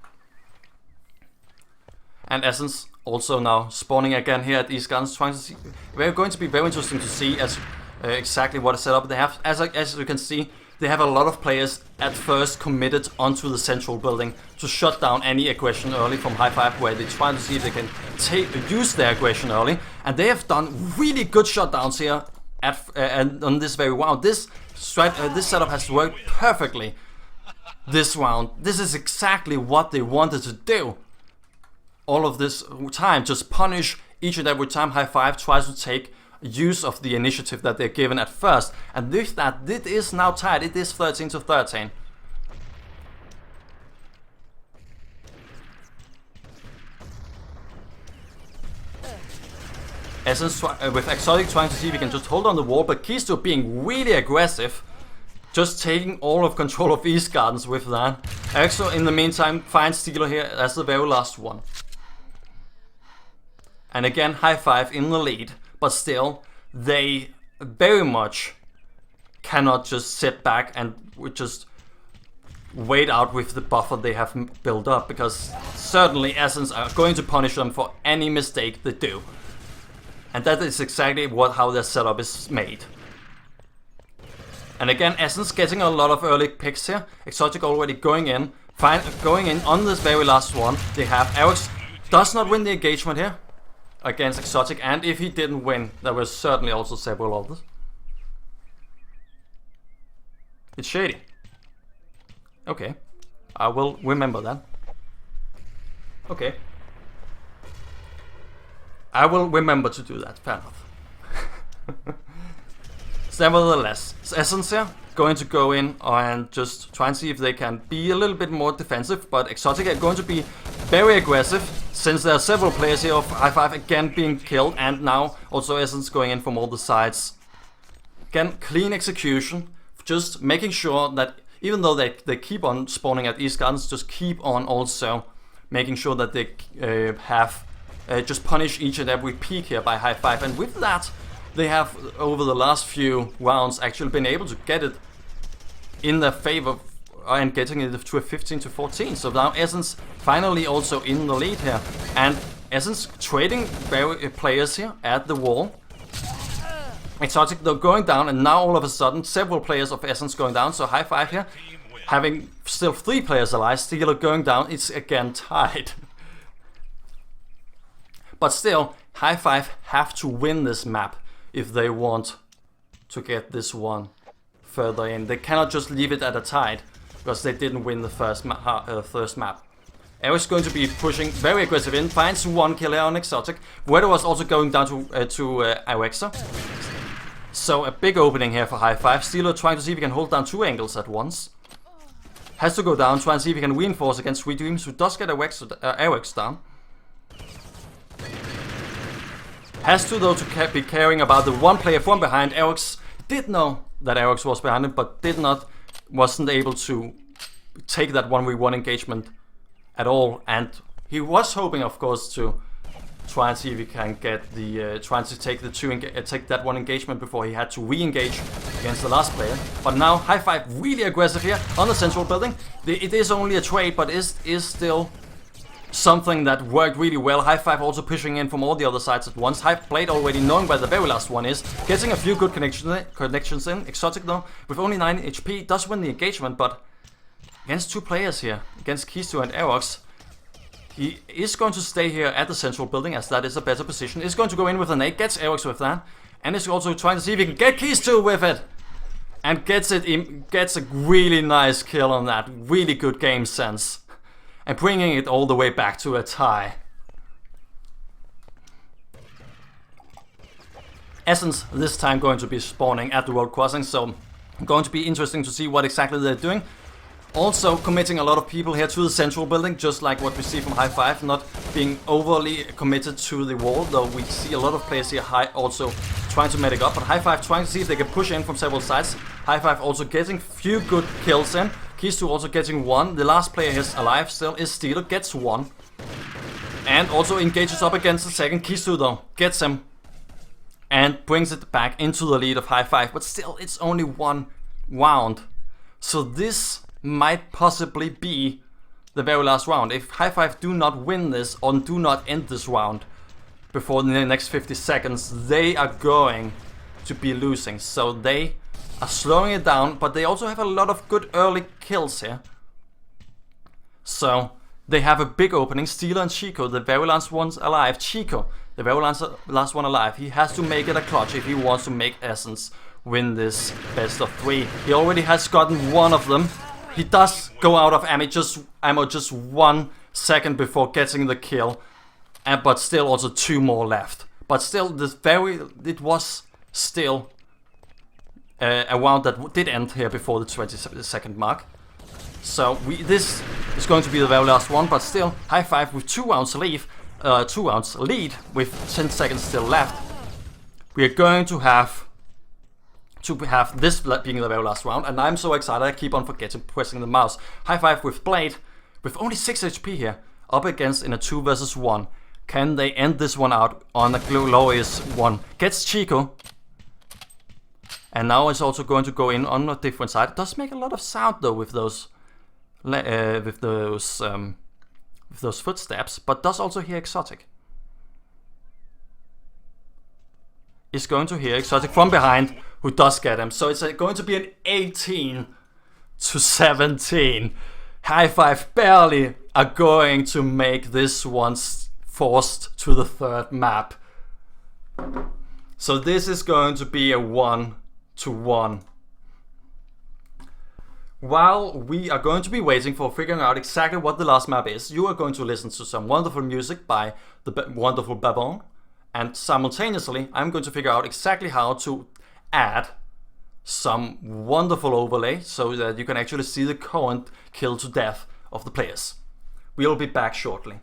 And Essence also now spawning again here at East Gardens, trying to see. They're going to be very interesting to see as exactly what setup they have. As you can see, they have a lot of players at first committed onto the central building to shut down any aggression early from High5, where they try to see if they can use their aggression early. And they have done really good shutdowns here and on this very round. This setup has worked perfectly this round. This is exactly what they wanted to do. All of this time, just punish each and every time High5 tries to take use of the initiative that they're given at first. And with that, it is now tied. It is 13-13. Essence with Exotic trying to see if he can just hold on the wall, but Kisto being really aggressive, just taking all of control of East Gardens with that. Exo in the meantime finds Steeler here as the very last one. And again, High5 in the lead, but still, they very much cannot just sit back and just wait out with the buffer they have built up, because certainly Essence are going to punish them for any mistake they do. And that is exactly how their setup is made. And again, Essence getting a lot of early picks here. Exotic already going in on this very last one. They have Eric's does not win the engagement here against Exotic, and if he didn't win, there were certainly also several others. It's shady. Okay, I will remember that. Okay, I will remember to do that. Fair enough. Nevertheless, Essence here going to go in and just try and see if they can be a little bit more defensive, but Exotic are going to be very aggressive, since there are several players here of High5 again being killed, and now also Essence going in from all the sides. Again, clean execution, just making sure that even though they keep on spawning at East Gardens, just keep on also making sure that they just punish each and every peak here by High5, and with that they have over the last few rounds actually been able to get it in their favor and getting it to a 15-14. So now Essence finally also in the lead here, and Essence trading players here at the wall. Exotic though going down, and now all of a sudden several players of Essence going down. So High5 here having still 3 players alive, Steeler going down. It's again tied. But still, High5 have to win this map if they want to get this one further in. They cannot just leave it at a tied, because they didn't win the first map. Eric's going to be pushing very aggressive in, finds 1 kill here on Exotic. Weather was also going down to Irexa. So a big opening here for High5. Steeler trying to see if he can hold down 2 angles at once. Has to go down, try and see if he can reinforce against Sweet Dreams, who does get Irexa down. Has to, though, to be caring about the one player from behind. Eryx did know that Eryx was behind him, but wasn't able to take that 1v1 engagement at all. And he was hoping, of course, to try and see if he can get the trying to take take that one engagement before he had to re-engage against the last player. But now High5 really aggressive here on the central building. It is only a trade, but is still something that worked really well. High5 also pushing in from all the other sides at once. Blade already knowing where the very last one is, getting a few good connections in. Exotic, though, with only 9 HP, does win the engagement, but against 2 players here, against Kistu and Eryx, he is going to stay here at the central building, as that is a better position. Is going to go in with a nade, gets Eryx with that, and is also trying to see if he can get Kistu with it, and gets a really nice kill on that. Really good game sense, and bringing it all the way back to a tie. Essence this time going to be spawning at the world crossing, so going to be interesting to see what exactly they're doing. Also committing a lot of people here to the central building, just like what we see from High5, not being overly committed to the wall, though we see a lot of players here also trying to medic up, but High5 trying to see if they can push in from several sides. High5 also getting few good kills in. Kistu also getting 1. The last player is alive still is Steeler, gets 1. And also engages up against the second. Kistu, though, gets him and brings it back into the lead of High5, but still it's only 1 round. So this might possibly be the very last round. If High5 do not win this or do not end this round before the next 50 seconds, they are going to be losing. So they are slowing it down, but they also have a lot of good early kills here. So they have a big opening. Steeler and Chico, the very last ones alive. Chico, the very last one alive. He has to make it a clutch if he wants to make Essence win this best of 3. He already has gotten 1 of them. He does go out of ammo just 1 second before getting the kill, but still also 2 more left. But still, it was still a round that did end here before the 20-second mark. So this is going to be the very last one, but still High5 with 2 rounds lead with 10 seconds still left. We are going to have this being the very last round, and I'm so excited I keep on forgetting pressing the mouse. High5 with Blade, with only 6 HP here, up against in a 2 versus 1. Can they end this one out on a glorious one? Gets Chico, and now it's also going to go in on a different side. It does make a lot of sound though with those footsteps, but does also hear Exotic. Is going to hear Exotic from behind, who does get him. So it's going to be an 18-17. High5 barely are going to make this one forced to the 3rd map. So this is going to be a 1-1. While we are going to be waiting for figuring out exactly what the last map is, you are going to listen to some wonderful music by the wonderful Babon. And simultaneously, I'm going to figure out exactly how to add some wonderful overlay so that you can actually see the current kill to death of the players. We'll be back shortly.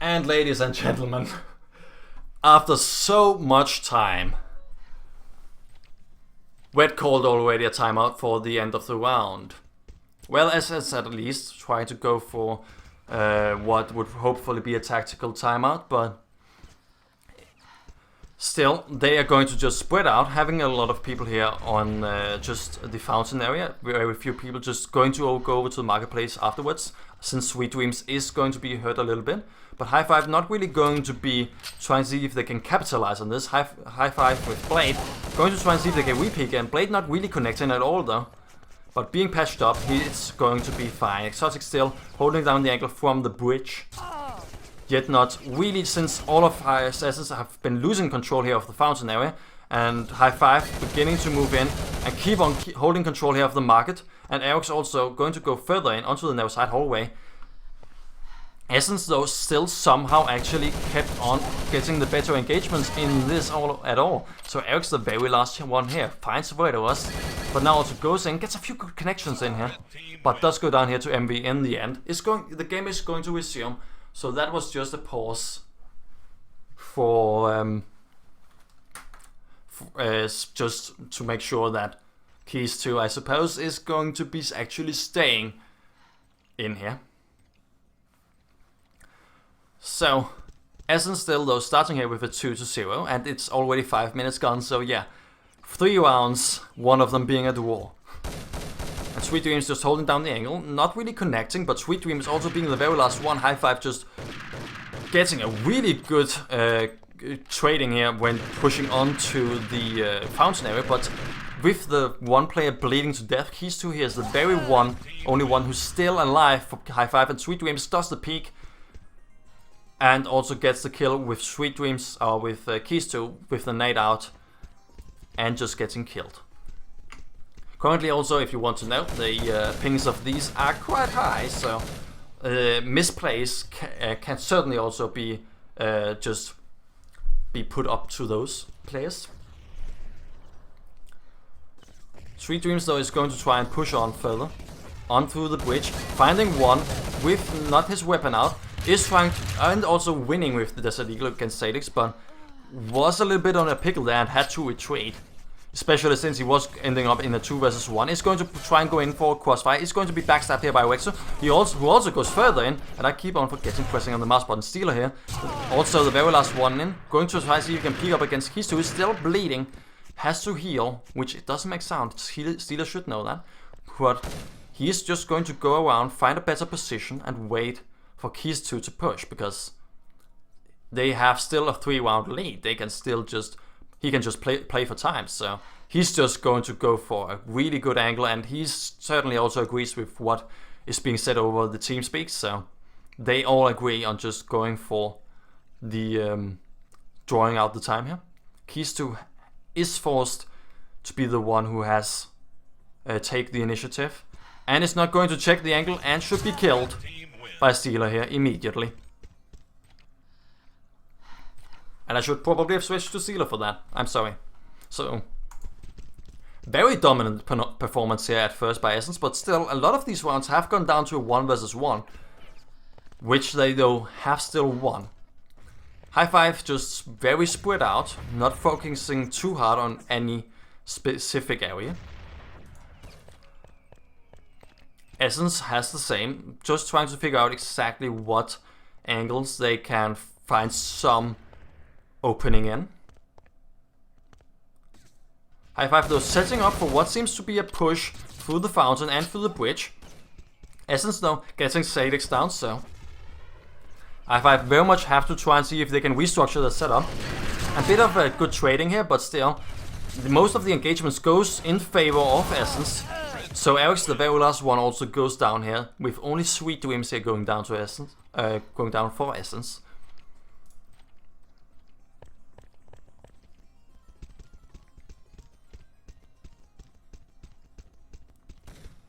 And ladies and gentlemen, after so much time, Wet called already a timeout for the end of the round. Well, SS at least trying to go for what would hopefully be a tactical timeout, but still, they are going to just spread out, having a lot of people here on just the fountain area. Very few people just going to go over to the marketplace afterwards, since Sweet Dreams is going to be hurt a little bit. But High5 not really going to be trying to see if they can capitalize on this. High5 with Blade going to try and see if they can repeat, and Blade not really connecting at all though. But being patched up, it's going to be fine. Exotic still holding down the angle from the bridge. Yet not really, since all of our assassins have been losing control here of the fountain area. And High5 beginning to move in and keep on holding control here of the market. And Eric's also going to go further in onto the narrow side hallway. Essence though still somehow actually kept on getting the better engagements in this at all. So Eric's the very last one here, finds where it was, but now also goes in, gets a few good connections in here, but does go down here to MV in the end. The game is going to resume, so that was just a pause for just to make sure that Keys 2, I suppose, is going to be actually staying in here. So, Essence still though starting here with a 2-0, and it's already 5 minutes gone, so yeah. 3 rounds, one of them being a draw. And Sweet Dreams just holding down the angle, not really connecting, but Sweet Dreams also being the very last one. High5 just getting a really good trading here when pushing onto the fountain area, but with the one player bleeding to death, Keys 2 here is the very only one who's still alive for High5, and Sweet Dreams does the peak. And also gets the kill with Sweet Dreams, or with Keys 2, with the nade out, and just getting killed. Currently also, if you want to know, the pings of these are quite high, so misplays can certainly also be just be put up to those players. Sweet Dreams though is going to try and push on further, on through the bridge, finding one with not his weapon out. Is trying to, and also winning with the Desert Eagle against Salix, but was a little bit on a pickle there and had to retreat. Especially since he was ending up in a 2 versus 1. Is going to try and go in for a crossfire. Is going to be backstabbed here by Wexer. Who also goes further in, and I keep on forgetting pressing on the mouse button. Stealer here, also the very last one in. Going to try to see if he can peek up against Keys 2. He's still bleeding. Has to heal, which it doesn't make sound. Stealer should know that. But he is just going to go around, find a better position, and wait for Keys 2 to push, because they have still a 3-round lead. They can still he can just play for time, so he's just going to go for a really good angle, and he certainly also agrees with what is being said over the team speaks, so they all agree on just going for the drawing out the time here. Keys 2 is forced to be the one who has take the initiative, and is not going to check the angle and should be killed by Stealer here immediately. And I should probably have switched to Stealer for that. I'm sorry. So, very dominant performance here at first by Essence, but still a lot of these rounds have gone down to a 1 versus 1, which they though have still won. High5 just very spread out, not focusing too hard on any specific area. Essence has the same, just trying to figure out exactly what angles they can find some opening in. High5 though setting up for what seems to be a push through the fountain and through the bridge. Essence though getting Sadix down, so High5 very much have to try and see if they can restructure the setup. A bit of a good trading here, but still, most of the engagements goes in favor of Essence. So Eric's the very last one also goes down here, with only Sweet Dreams here going down to Essence, going down for Essence.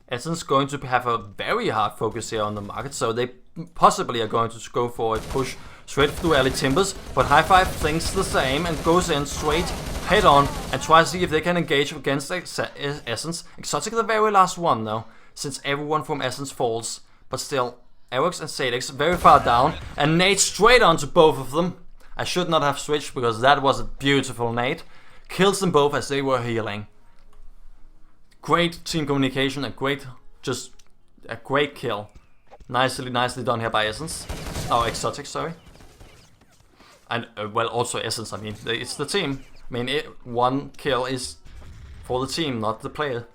Essence going to have a very hard focus here on the market, so they possibly are going to go for a push straight through Alley Timbers, but High5 thinks the same and goes in straight head on and tries to see if they can engage against Essence. Exotic the very last one though, since everyone from Essence falls, but still Aerox and Sadix very far down, and nade straight onto both of them. I should not have switched because that was a beautiful nade. Kills them both as they were healing. Great team communication, a great kill. Nicely done here by Essence. Oh, Exotic, sorry. And well, also Essence. I mean, it's the team. I mean, one kill is for the team, not the player.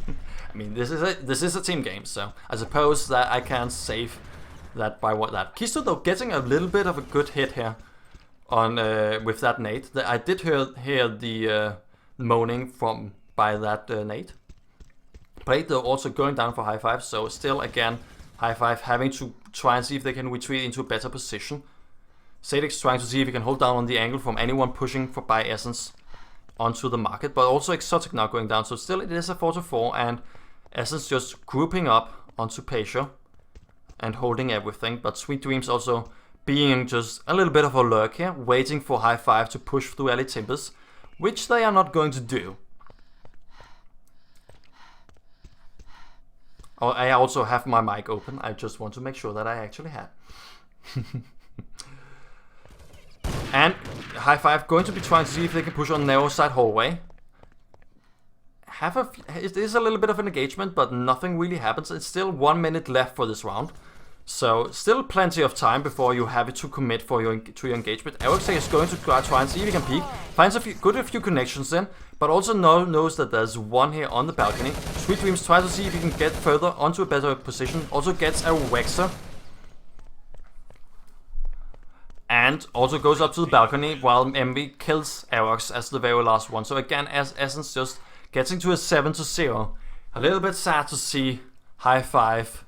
I mean, this is a team game, so I suppose that I can't save that by what that. Kisto though getting a little bit of a good hit here on with that nade. I did hear the moaning by that nade. Blade though also going down for High5, so still again High5 having to try and see if they can retreat into a better position. Sadix trying to see if he can hold down on the angle from anyone pushing by Essence onto the market, but also Exotic now going down, so still it is a 4-4 and Essence just grouping up onto Patio and holding everything, but Sweet Dreams also being just a little bit of a lurk here, waiting for High5 to push through Ali Timbers, which they are not going to do. Oh, I also have my mic open, I just want to make sure that I actually had. And High5 going to be trying to see if they can push on narrow side hallway. It is a little bit of an engagement, but nothing really happens. It's still 1 minute left for this round. So still plenty of time before you have it to commit to your engagement. Aerox is going to try and see if he can peek. Finds a few connections in, but also knows that there's one here on the balcony. Sweet Dreams tries to see if he can get further onto a better position. Also gets a Wexer. And also goes up to the balcony while MV kills Aerox as the very last one. So again, as Essence just getting to a 7-0. A little bit sad to see High5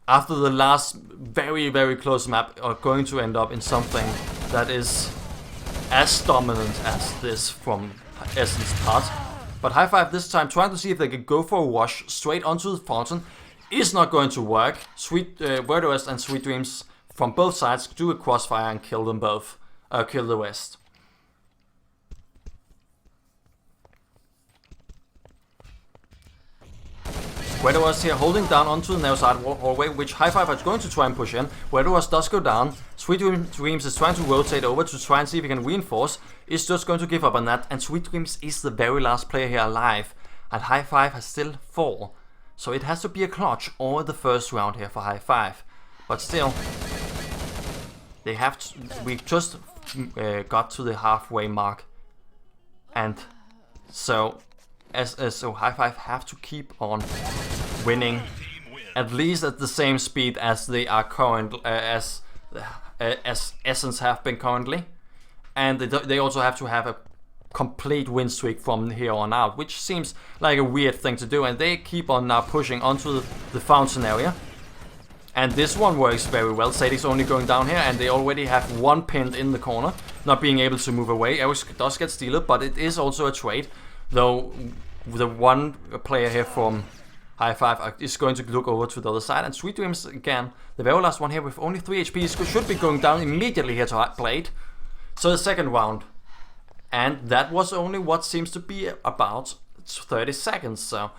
after the last very close map are going to end up in something that is as dominant as this from Essence part. But High5 this time trying to see if they can go for a wash straight onto the fountain is not going to work. Wordwest and Sweet Dreams from both sides do a crossfire and kill them both. Kill the West. Wedderwas here holding down onto the narrow side hallway, which High5 is going to try and push in. Wedderwas does go down. Sweet Dreams is trying to rotate over to try and see if he can reinforce. Is just going to give up on that, and Sweet Dreams is the very last player here alive. And High5 has still 4. So it has to be a clutch or the first round here for High5. But still, they have to, we just got to the halfway mark. And so so High5 have to keep on winning at least at the same speed as they are currently, as Essence have been currently, and they also have to have a complete win streak from here on out, which seems like a weird thing to do, and they keep on now pushing onto the fountain area, and this one works very well. Sadix only going down here, and they already have one pinned in the corner, not being able to move away. Aerox does get stealed, but it is also a trade. Though the one player here from High5 is going to look over to the other side, and Sweet Dreams again, the very last one here with only 3 HP, should be going down immediately here to Blade. So the second round, and that was only what seems to be about 30 seconds. So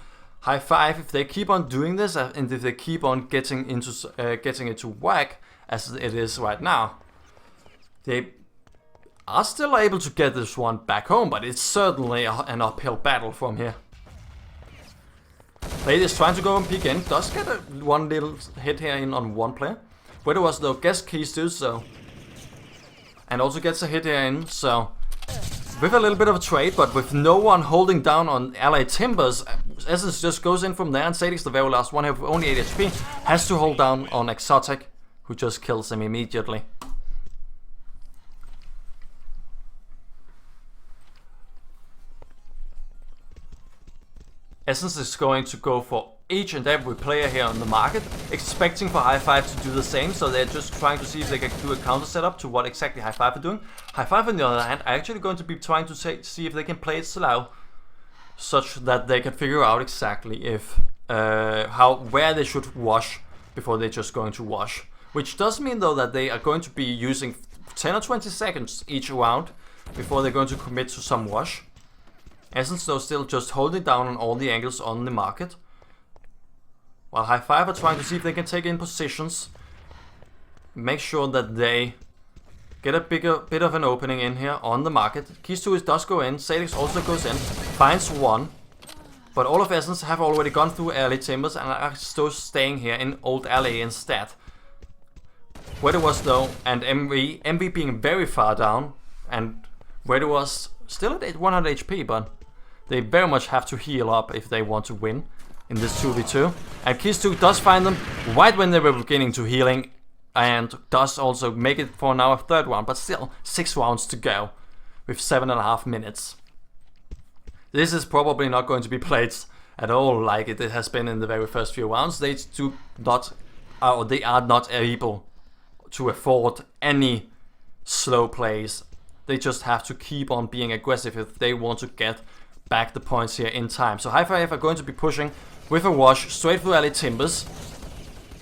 High5, if they keep on doing this, and if they keep on getting it to whack as it is right now, they are still able to get this one back home, but it's certainly an uphill battle from here. Blade is trying to go and peek in, does get one little hit here in on one player. Wedderwas though gets keys too, so, and also gets a hit here in, so with a little bit of a trade, but with no one holding down on Ali Timbers, Essence just goes in from there, and Sadix, the very last one here with only 8 HP, has to hold down on Exotic, who just kills him immediately. Essence is going to go for each and every player here on the market, expecting for High5 to do the same, so they're just trying to see if they can do a counter setup to what exactly High5 are doing. High5 on the other hand are actually going to be trying to see if they can play it slow, such that they can figure out exactly if where they should wash before they're just going to wash. Which does mean though that they are going to be using 10 or 20 seconds each round before they're going to commit to some wash. Essence though still just holding down on all the angles on the market. While High5 are trying to see if they can take in positions. Make sure that they get a bit of an opening in here on the market. Keys 2 does go in. Salix also goes in. Finds one. But all of Essence have already gone through early timbers and are still staying here in Old Alley instead. Where it was though, and MV being very far down, and where it was still at 100 HP, but they very much have to heal up if they want to win in this 2v2. And Keys 2 does find them right when they were beginning to healing, and does also make it for now a third round, but still 6 rounds to go with 7.5 minutes. This is probably not going to be played at all like it has been in the very first few rounds. They are not able to afford any slow plays. They just have to keep on being aggressive if they want to get back the points here in time. So High5 are going to be pushing with a wash straight through alley timbers.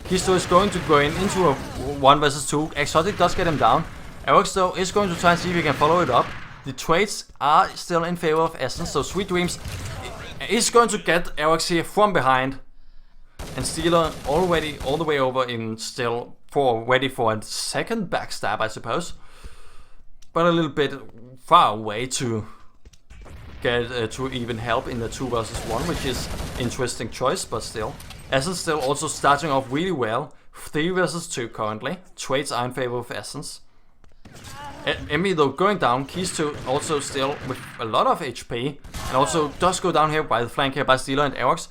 Kisto is going to go into a 1 versus 2. Exotic does get him down. Aerox though is going to try and see if he can follow it up. The trades are still in favor of Essence, so Sweet Dreams is going to get Aerox here from behind. And Steeler already all the way over in still ready for a second backstab, I suppose. But a little bit far away to get to even help in the 2 versus 1, which is interesting choice, but still. Essence still also starting off really well. 3 versus 2 currently. Trades are in favor of Essence. Emmy though going down, Keys 2 also still with a lot of HP, and also does go down here by the flank here by Steeler and Aerox.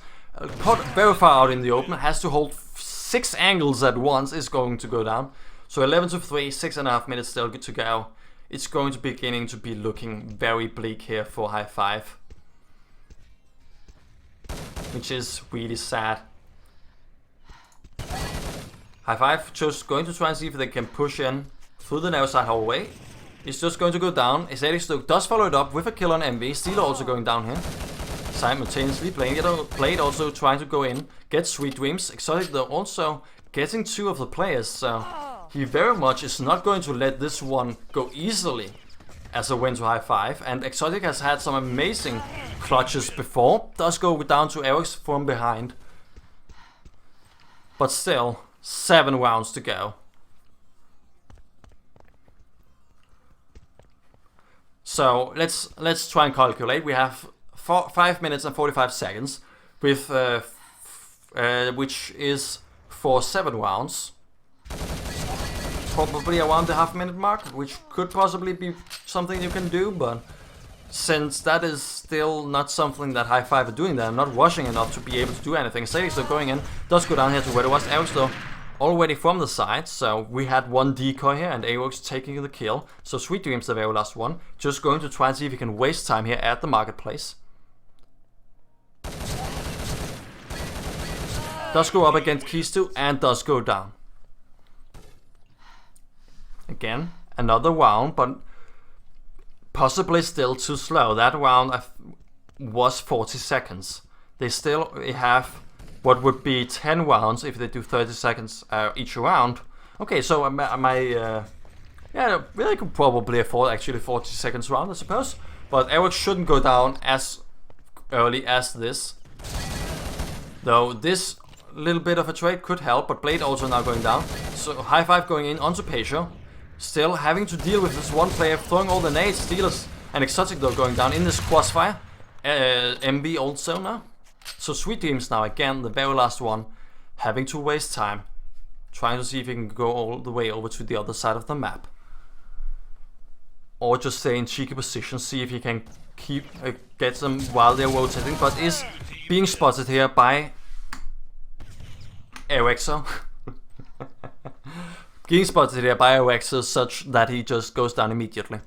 Caught very far out in the open, has to hold 6 angles at once, is going to go down. So 11 to 3, 6.5 minutes still good to go. It's going to be beginning to be looking very bleak here for High5, which is really sad. High5 just going to try and see if they can push in through the narrow side hallway. It's just going to go down. Exotic does follow it up with a kill on MV. Steeler also going down here. Simultaneously Blade also trying to go in, get Sweet Dreams. Exotic though also getting 2 of the players, so he very much is not going to let this one go easily as a win to High5. And Exotic has had some amazing clutches before. Does go down to Aerox from behind. But still, 7 rounds to go. So let's try and calculate. We have 5 minutes and 45 seconds, with which is for 7 rounds. Probably around the half-minute mark, which could possibly be something you can do, but since that is still not something that High5 are doing, they're not rushing enough to be able to do anything. Sadix though going in, does go down here to where it was. Aerox though already from the side, so we had 1 decoy here and Aerox taking the kill. So Sweet Dreams the very last one, just going to try and see if he can waste time here at the marketplace. Does go up against Keys 2 and does go down. Again, another round, but possibly still too slow. That round was 40 seconds. They still have what would be 10 rounds if they do 30 seconds each round. Okay, so yeah, really could probably afford actually 40 seconds round, I suppose. But Aerox shouldn't go down as early as this. Though this little bit of a trade could help, but Blade also now going down. So High5 going in onto Patio. Still having to deal with this one player throwing all the nades. Steelers and Exotic though going down in this crossfire. MB also now. So Sweet Dreams now again, the very last one, having to waste time, trying to see if he can go all the way over to the other side of the map. Or just stay in cheeky position, see if he can keep get them while they're rotating, but is being spotted here by Aerexo. Getting spotted here by Aerexo such that he just goes down immediately.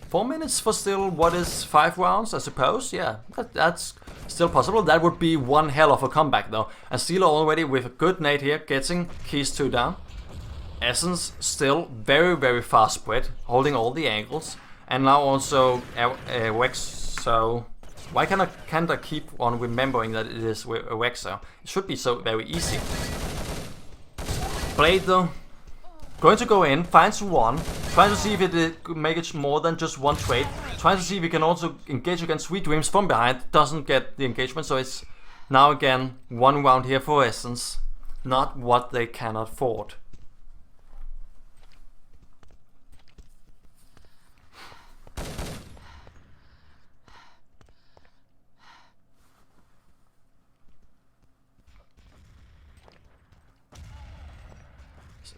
Four minutes for still, what is 5 rounds, I suppose? Yeah, that's still possible. That would be one hell of a comeback though. And Steeler already with a good nade here, getting Keys 2 down. Essence still very, very fast spread, holding all the angles. And now also Aerox, so why can't I keep on remembering that it is Aerexo? It should be so very easy. Blade though, going to go in, finds one, trying to see if it could make it more than just one trade. Trying to see if we can also engage against Sweet Dreams from behind. Doesn't get the engagement, so it's now again 1 round here for Essence. Not what they can afford.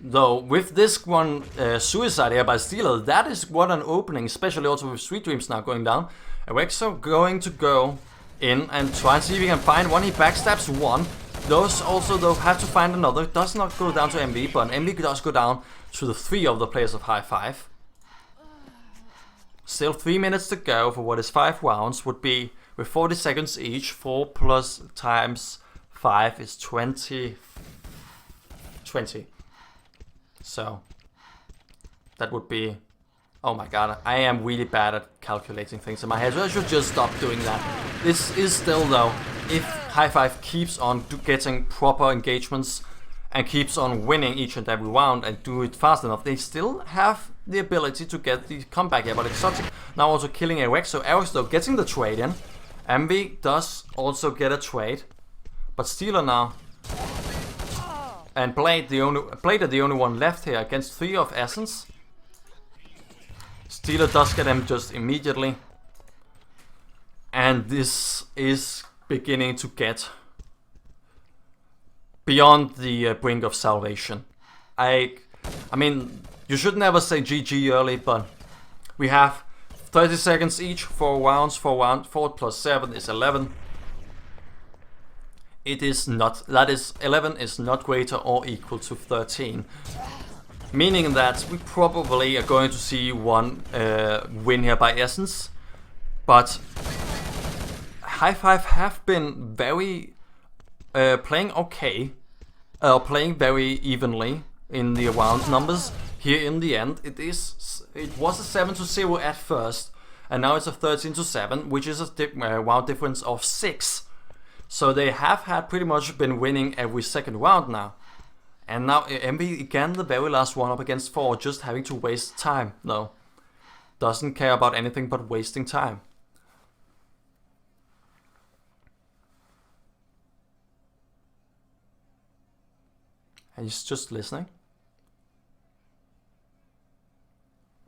Though with this one suicide here by Steeler, that is what an opening, especially also with Sweet Dreams now going down. Awexo going to go in and try and see if he can find one. He backstabs one. Those also though have to find another. Does not go down to MV, but MV does go down to the 3 of the players of High5. Still 3 minutes to go for what is 5 rounds, would be with 40 seconds each. 4 plus times 5 is 20. So that would be, oh my god, I am really bad at calculating things in my head, so I should just stop doing that. This is still though, if High5 keeps on getting proper engagements and keeps on winning each and every round and do it fast enough, they still have the ability to get the comeback here. But Exotic now also killing Arex, so Arex though getting the trade in. MV does also get a trade, but Steeler now, and Blade are the only one left here against 3 of Essence. Steeler does get him just immediately, and this is beginning to get beyond the brink of salvation. I mean, you should never say GG early, but we have 30 seconds each, 4 rounds. 4 plus 7 is 11. It is not, that is 11 is not greater or equal to 13. Meaning that we probably are going to see one win here by Essence. But High5 have been very playing okay, playing very evenly in the round numbers. Here in the end, it was a 7-0 at first, and now it's a 13-7, which is a round difference of 6. So they have had pretty much been winning every second round now. And now MV again, the very last one up against 4, just having to waste time. No, doesn't care about anything but wasting time. And he's just listening.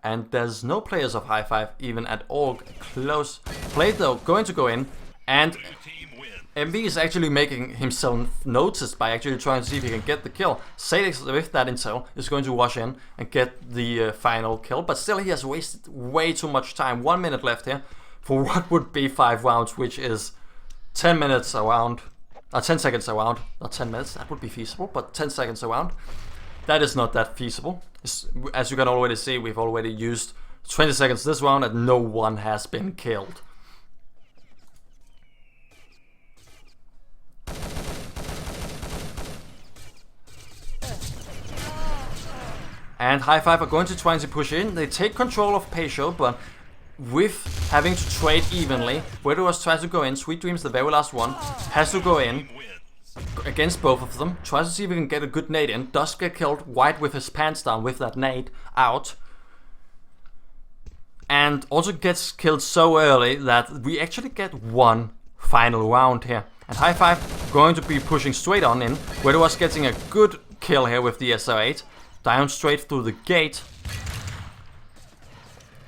And there's no players of High5 even at all close. Blade though going to go in, and MV is actually making himself noticed by actually trying to see if he can get the kill. Sadix with that intel is going to rush in and get the final kill, but still he has wasted way too much time. 1 minute left here for what would be 5 rounds, which is 10 minutes a round. 10 seconds a round, not 10 minutes, that would be feasible, but 10 seconds a round. That is not that feasible. As you can already see, we've already used 20 seconds this round and no one has been killed. And High5 are going to try to push in. They take control of Peisho, but with having to trade evenly, Wedoras tries to go in. Sweet Dreams, the very last one, has to go in against both of them. Tries to see if he can get a good nade in. Does get killed. White with his pants down with that nade out. And also gets killed so early that we actually get one final round here. And High5 going to be pushing straight on in. Wedoras getting a good kill here with the SR8. Down straight through the gate.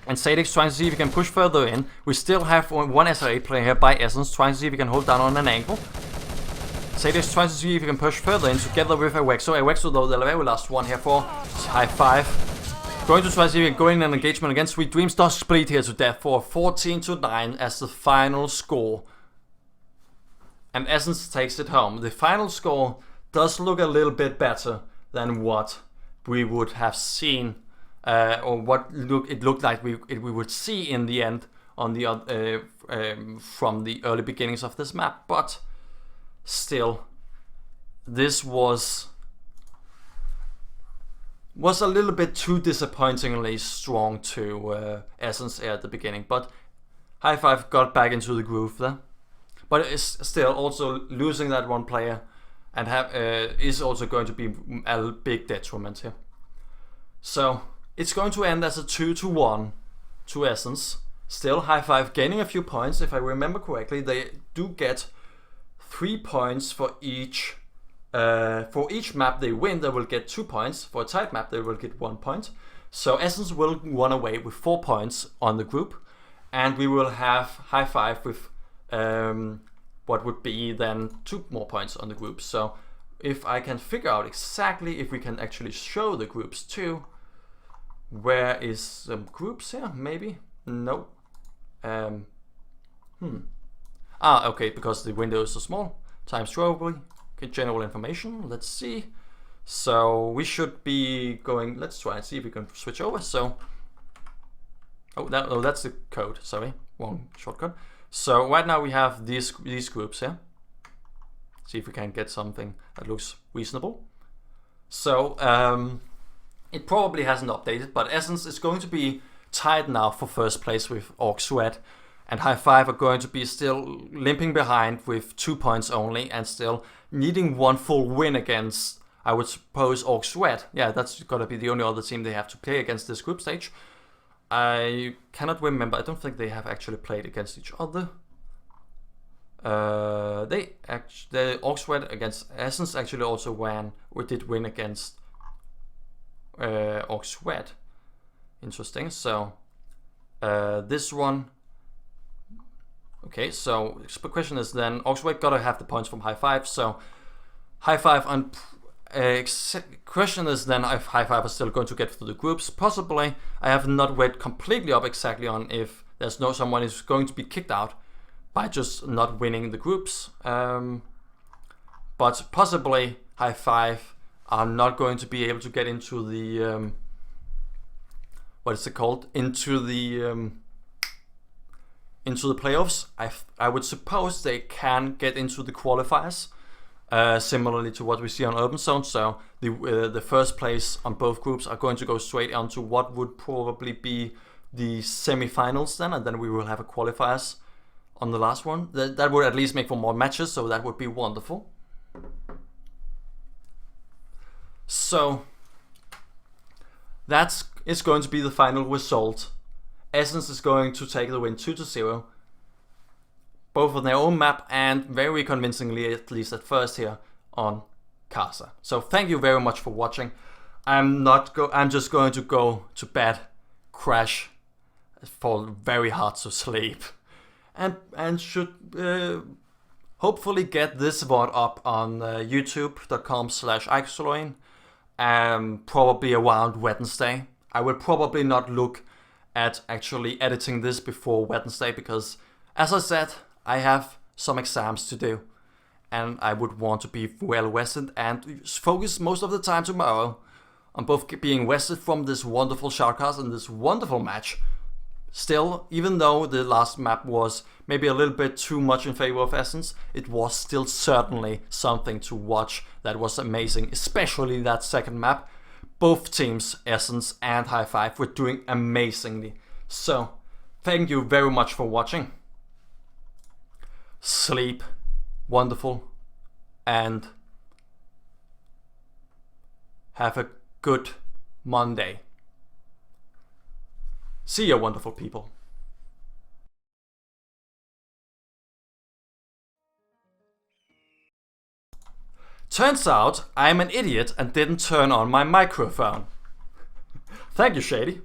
And Sadix trying to see if he can push further in. We still have one SR8 player here by Essence, trying to see if he can hold down on an angle. Sadix trying to see if he can push further in together with Awexo. Awexo though, the very last one here for High5. Going to try to see if he can go in an engagement against Sweet Dreams. Does split here to death for 14-9 as the final score. And Essence takes it home. The final score does look a little bit better than what we would have seen, or what it looked like we would see in the end on the from the early beginnings of this map. But still, this was a little bit too disappointingly strong to Essence at the beginning. But High5 got back into the groove there. But it's still also losing that one player and is also going to be a big detriment here. So it's going to end as a 2-1 to Essence. Still, High5 gaining a few points. If I remember correctly, they do get 3 points for each. For each map they win, they will get 2 points. For a tight map, they will get 1 point. So Essence will run away with 4 points on the group, and we will have High5 with what would be then 2 more points on the group. So if I can figure out exactly if we can actually show the groups too. Where is some groups here? Maybe? No. Okay, because the window is so small. Times probably. Okay, general information. Let's see. So we should be going. Let's try and see if we can switch over. So, that's the code. Sorry, wrong shortcut. So right now we have these groups here. See if we can get something that looks reasonable. So it probably hasn't updated, but Essence is going to be tied now for first place with Orc Sweat, and High5 are going to be still limping behind with 2 points only, and still needing 1 full win against, I would suppose, Orc Sweat. Yeah, that's gotta be the only other team they have to play against this group stage. I cannot remember. I don't think they have actually played against each other. The Orc Sweat against Essence actually also did win against Orc Sweat. Interesting. So this one. Okay, so the question is then Orc Sweat gotta have the points from High5. So High5 on. Question is then if High5 are still going to get through the groups. Possibly. I have not read completely up exactly on if there's someone is going to be kicked out by just not winning the groups. But possibly High5 are not going to be able to get into the what is it called? Into the playoffs. I would suppose they can get into the qualifiers. Similarly to what we see on Open Zone, so the first place on both groups are going to go straight onto what would probably be the semi-finals then, and then we will have a qualifiers on the last one. That would at least make for more matches, so that would be wonderful. So that is going to be the final result. Essence is going to take the win 2-0. Both on their own map and very convincingly, at least at first here, on Casa. So thank you very much for watching. I'm just going to go to bed, crash, fall very hard to sleep, and should hopefully get this VOD up on youtube.com/Ikersoloin, probably around Wednesday. I will probably not look at actually editing this before Wednesday because, as I said, I have some exams to do, and I would want to be well rested and focus most of the time tomorrow on both being rested from this wonderful shoutcast and this wonderful match. Still, even though the last map was maybe a little bit too much in favor of Essence, it was still certainly something to watch that was amazing, especially that second map. Both teams, Essence and High5, were doing amazingly. So, thank you very much for watching. Sleep wonderful and have a good Monday. See you, wonderful people. Turns out I'm an idiot and didn't turn on my microphone. Thank you, Shady.